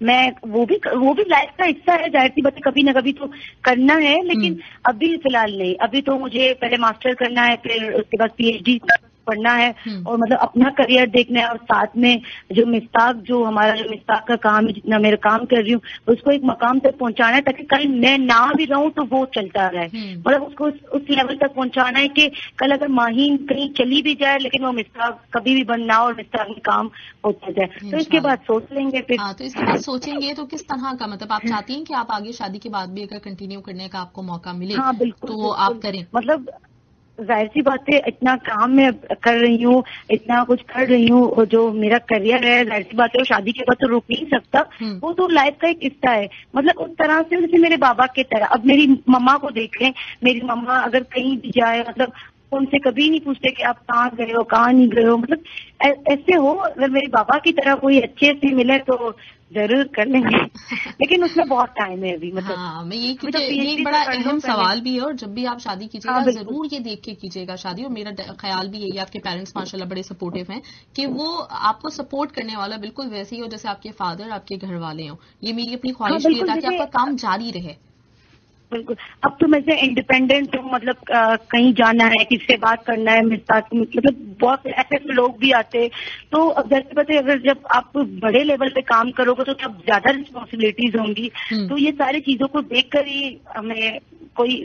मैं वो भी लाइफ का हिस्सा है, जाहिर सी बात है, कभी ना कभी तो करना है, लेकिन अभी फिलहाल नहीं। अभी तो मुझे पहले मास्टर करना है, फिर उसके बाद पीएचडी पढ़ना है और मतलब अपना करियर देखना है, और साथ में जो मिस्ताक का काम है, जितना मेरा काम कर रही हूँ उसको एक मकाम तक पहुंचाना है, ताकि कल मैं ना भी रहूं तो वो चलता रहे। मतलब उसको उस लेवल तक पहुंचाना है कि कल अगर माहीन कहीं चली भी जाए लेकिन वो मिस्ताक कभी भी बंद ना हो और मिस्ताक में काम होता जाए। तो इसके बाद सोच लेंगे फिर। हाँ, तो इसके बाद सोचेंगे। तो किस तरह का, मतलब आप चाहती हैं कि आप आगे शादी के बाद भी अगर कंटिन्यू करने का आपको मौका मिले? हाँ बिल्कुल, तो आप करें। मतलब जाहिर सी बात है, इतना काम मैं कर रही हूँ, इतना कुछ कर रही हूँ, जो मेरा करियर है, जाहिर सी बात है शादी के बाद तो रुक नहीं सकता। वो तो लाइफ का एक हिस्सा है। मतलब उस तरह से जैसे मेरे बाबा की तरह, अब मेरी मम्मा को देख लें, मेरी मम्मा अगर कहीं भी जाए, मतलब उनसे कभी नहीं पूछते कि आप कहाँ गए हो, कहाँ नहीं गए हो। मतलब ऐसे हो, अगर मेरे बाबा की तरह कोई अच्छे से मिले तो जरूर कर लेंगे, लेकिन उसमें बहुत टाइम है अभी। मतलब हाँ, मैं ये एक बड़ा अहम सवाल भी है, और जब भी आप शादी कीजिएगा जरूर ये देख के कीजिएगा शादी। और मेरा ख्याल भी यही, आपके पेरेंट्स माशाल्लाह बड़े सपोर्टिव हैं कि वो आपको सपोर्ट करने वाला बिल्कुल वैसे ही हो जैसे आपके फादर, आपके घर वाले हो। ये मेरी अपनी ख्वाहिश भी है ताकि आपका काम जारी रहे। बिल्कुल, अब तो मैं से इंडिपेंडेंट हूँ, मतलब कहीं जाना है, किसी से बात करना है, मेरे साथ मतलब बहुत ऐसे लोग भी आते हैं। तो अब जैसे पता है, अगर जब आप बड़े लेवल पे काम करोगे तो तब ज्यादा रिस्पॉन्सिबिलिटीज होंगी। तो ये सारी चीजों को देखकर ही हमें कोई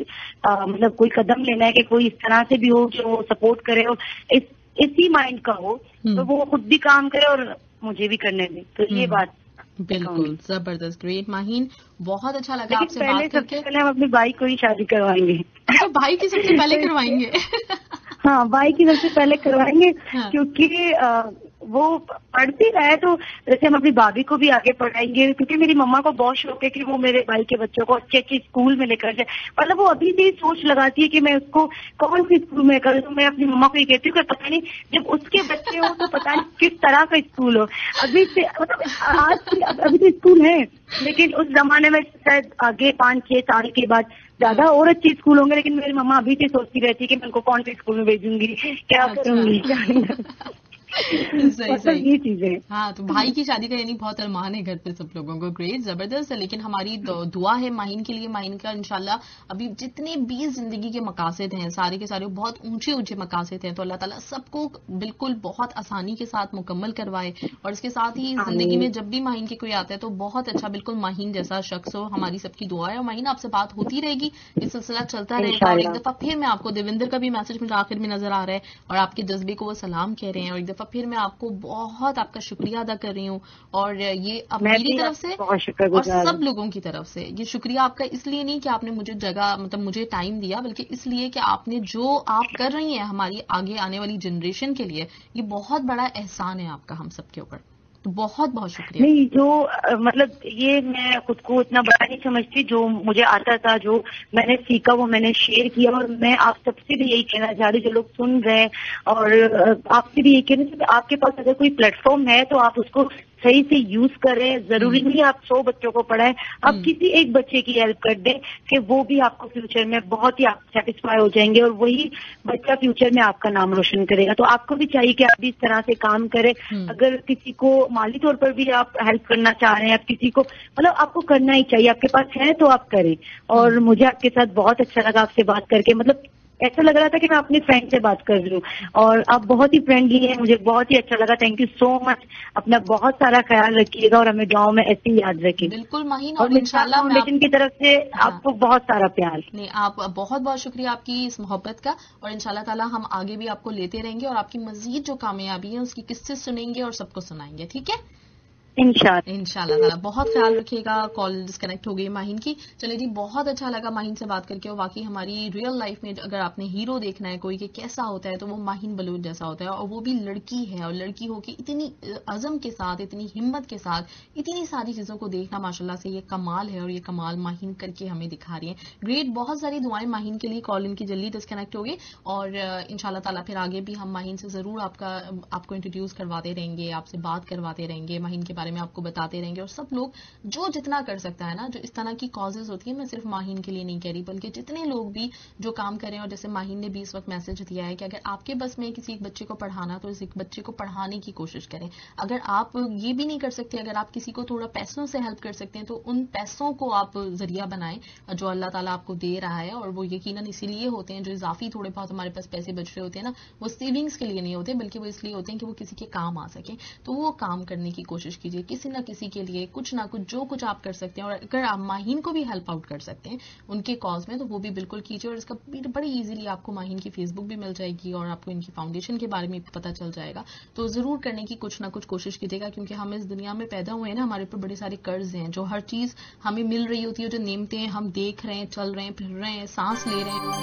मतलब कोई कदम लेना है कि कोई इस तरह से भी हो जो सपोर्ट करे और इसी माइंड का हो, तो वो खुद भी काम करे और मुझे भी करने दे। तो ये बात बिल्कुल जबरदस्त, ग्रेट माहीन, बहुत अच्छा लगा आपसे बात करके। पहले हम अपने भाई को ही शादी करवाएंगे। तो भाई की सबसे पहले करवाएंगे? हाँ, भाई की सबसे पहले करवाएंगे। हाँ। क्योंकि वो पढ़ती रहे तो जैसे हम अपनी भाभी को भी आगे पढ़ाएंगे, क्योंकि मेरी मम्मा को बहुत शौक है कि वो मेरे भाई के बच्चों को अच्छे अच्छे स्कूल में लेकर जाए। मतलब वो अभी भी सोच लगाती है कि मैं उसको कौन सी स्कूल में करूँ। तो मैं अपनी मम्मा को ये कहती हूँ कि पता नहीं जब उसके बच्चे हो तो पता नहीं किस तरह का स्कूल हो। अभी से मतलब आज अभी तो स्कूल है, लेकिन उस जमाने में शायद आगे 5-6 साल के बाद ज्यादा और अच्छे स्कूल होंगे। लेकिन मेरी मम्मा अभी से सोचती रहती है कि मैं उनको कौन से स्कूल में भेजूंगी, क्या करूंगी। सही ये चीजें। हाँ, तो भाई की शादी का यानी बहुत अरमान है घर पे सब लोगों को। ग्रेट, जबरदस्त है। लेकिन हमारी दुआ है माहीन के लिए, माहीन का इंशाल्लाह अभी जितने भी जिंदगी के मकासद हैं सारे के सारे बहुत ऊंचे ऊंचे मकासद हैं, तो अल्लाह ताला सबको बिल्कुल बहुत आसानी के साथ मुकम्मल करवाए। और इसके साथ ही जिंदगी में जब भी माहीन के कोई आता है तो बहुत अच्छा, बिल्कुल माहीन जैसा शख्स हो, हमारी सबकी दुआ है। और माहीन आपसे बात होती रहेगी, ये सिलसिला चलता रहेगा। और एक दफा फिर मैं आपको, देविंदर का भी मैसेज मुझे आखिर में नजर आ रहा है और आपके जज्बे को वो सलाम कह रहे हैं। और एक फिर मैं आपको बहुत आपका शुक्रिया अदा कर रही हूँ, और ये अब मेरी तरफ से और सब लोगों की तरफ से ये शुक्रिया आपका इसलिए नहीं कि आपने मुझे जगह, मतलब मुझे टाइम दिया, बल्कि इसलिए कि आपने जो आप कर रही हैं हमारी आगे आने वाली जनरेशन के लिए, ये बहुत बड़ा एहसान है आपका हम सबके ऊपर। तो बहुत बहुत शुक्रिया। नहीं, जो मतलब ये मैं खुद को इतना बड़ा नहीं समझती। जो मुझे आता था, जो मैंने सीखा, वो मैंने शेयर किया। और मैं आप सबसे भी यही कहना चाह रही, जो लोग सुन रहे हैं, और आपसे भी यही कहना चाहिए, आपके पास अगर कोई प्लेटफॉर्म है तो आप उसको सही से यूज करें। जरूरी नहीं आप 100 बच्चों को पढ़ाएं, आप किसी एक बच्चे की हेल्प कर दें कि वो भी आपको फ्यूचर में बहुत ही आप सेटिस्फाई हो जाएंगे और वही बच्चा फ्यूचर में आपका नाम रोशन करेगा। तो आपको भी चाहिए कि आप भी इस तरह से काम करें। अगर किसी को माली तौर पर भी आप हेल्प करना चाह रहे हैं, आप किसी को मतलब आपको करना ही चाहिए, आपके पास है तो आप करें। और मुझे आपके साथ बहुत अच्छा लगा आपसे बात करके, मतलब ऐसा लग रहा था कि मैं अपने फ्रेंड से बात कर रही हूँ और आप बहुत ही फ्रेंडली हैं, मुझे बहुत ही अच्छा लगा। Thank you so much. अपना बहुत सारा ख्याल रखिएगा और हमें दुआओं में ऐसे ही याद रखें। बिल्कुल माहीन, और और इंशाल्लाह फाउंडेशन की तरफ से आपको बहुत सारा प्यार। नहीं, आप बहुत बहुत शुक्रिया आपकी इस मोहब्बत का, और इंशाल्लाह ताला हम आगे भी आपको लेते रहेंगे और आपकी मजीद जो कामयाबी है उसकी किस्से सुनेंगे और सबको सुनाएंगे। ठीक है, इंशाल्लाह ताला। बहुत ख्याल रखिएगा। कॉल डिस्कनेक्ट हो गई माहीन की। चलिए जी, बहुत अच्छा लगा माहीन से बात करके। और वाकई हमारी रियल लाइफ में अगर आपने हीरो देखना है कोई कि कैसा होता है तो वो माहीन बलूच जैसा होता है, और वो भी लड़की है, और लड़की हो के इतनी अज़म के साथ, इतनी हिम्मत के साथ इतनी सारी चीजों को देखना माशाल्लाह से ये कमाल है, और ये कमाल माहीन करके हमें दिखा रही है। ग्रेट, बहुत सारी दुआएं माहीन के लिए। कॉल इनकी जल्दी डिस्कनेक्ट हो गई और इंशाल्लाह ताला फिर आगे भी हम माहीन से जरूर आपको इंट्रोड्यूस करवाते रहेंगे, आपसे बात करवाते रहेंगे, माहीन के बारे में आपको बताते रहेंगे। और सब लोग जो जितना कर सकता है ना, जो इस तरह की कॉजेज होती है, मैं सिर्फ माहीन के लिए नहीं कह रही बल्कि जितने लोग भी जो काम करें। और जैसे माहीन ने भी इस वक्त मैसेज दिया है कि अगर आपके बस में किसी एक बच्चे को पढ़ाना तो इस एक बच्चे को पढ़ाने की कोशिश करें। अगर आप ये भी नहीं कर सकते, अगर आप किसी को थोड़ा पैसों से हेल्प कर सकते हैं तो उन पैसों को आप जरिया बनाएं जो अल्लाह ताला आपको दे रहा है। और वो यकीनन इसीलिए होते हैं, जो इजाफी थोड़े बहुत हमारे पास पैसे बच रहे होते हैं ना, वो सेविंग्स के लिए नहीं होते बल्कि वो इसलिए होते हैं कि वो किसी के काम आ सके। तो वो काम करने की कोशिश कीजिए, किसी ना किसी के लिए कुछ ना कुछ, जो कुछ आप कर सकते हैं। और अगर आप माहीन को भी हेल्प आउट कर सकते हैं उनके कॉज में तो वो भी बिल्कुल कीजिए। और इसका बड़ी इजीली आपको माहीन की फेसबुक भी मिल जाएगी और आपको इनकी फाउंडेशन के बारे में पता चल जाएगा। तो जरूर करने की कुछ ना कुछ कोशिश कीजिएगा, क्योंकि हम इस दुनिया में पैदा हुए हैं ना, हमारे ऊपर बड़े सारे कर्ज हैं। जो हर चीज हमें मिल रही होती है, जो नेमतें हम देख रहे हैं, चल रहे हैं, फिर रहे हैं, सांस ले रहे हैं,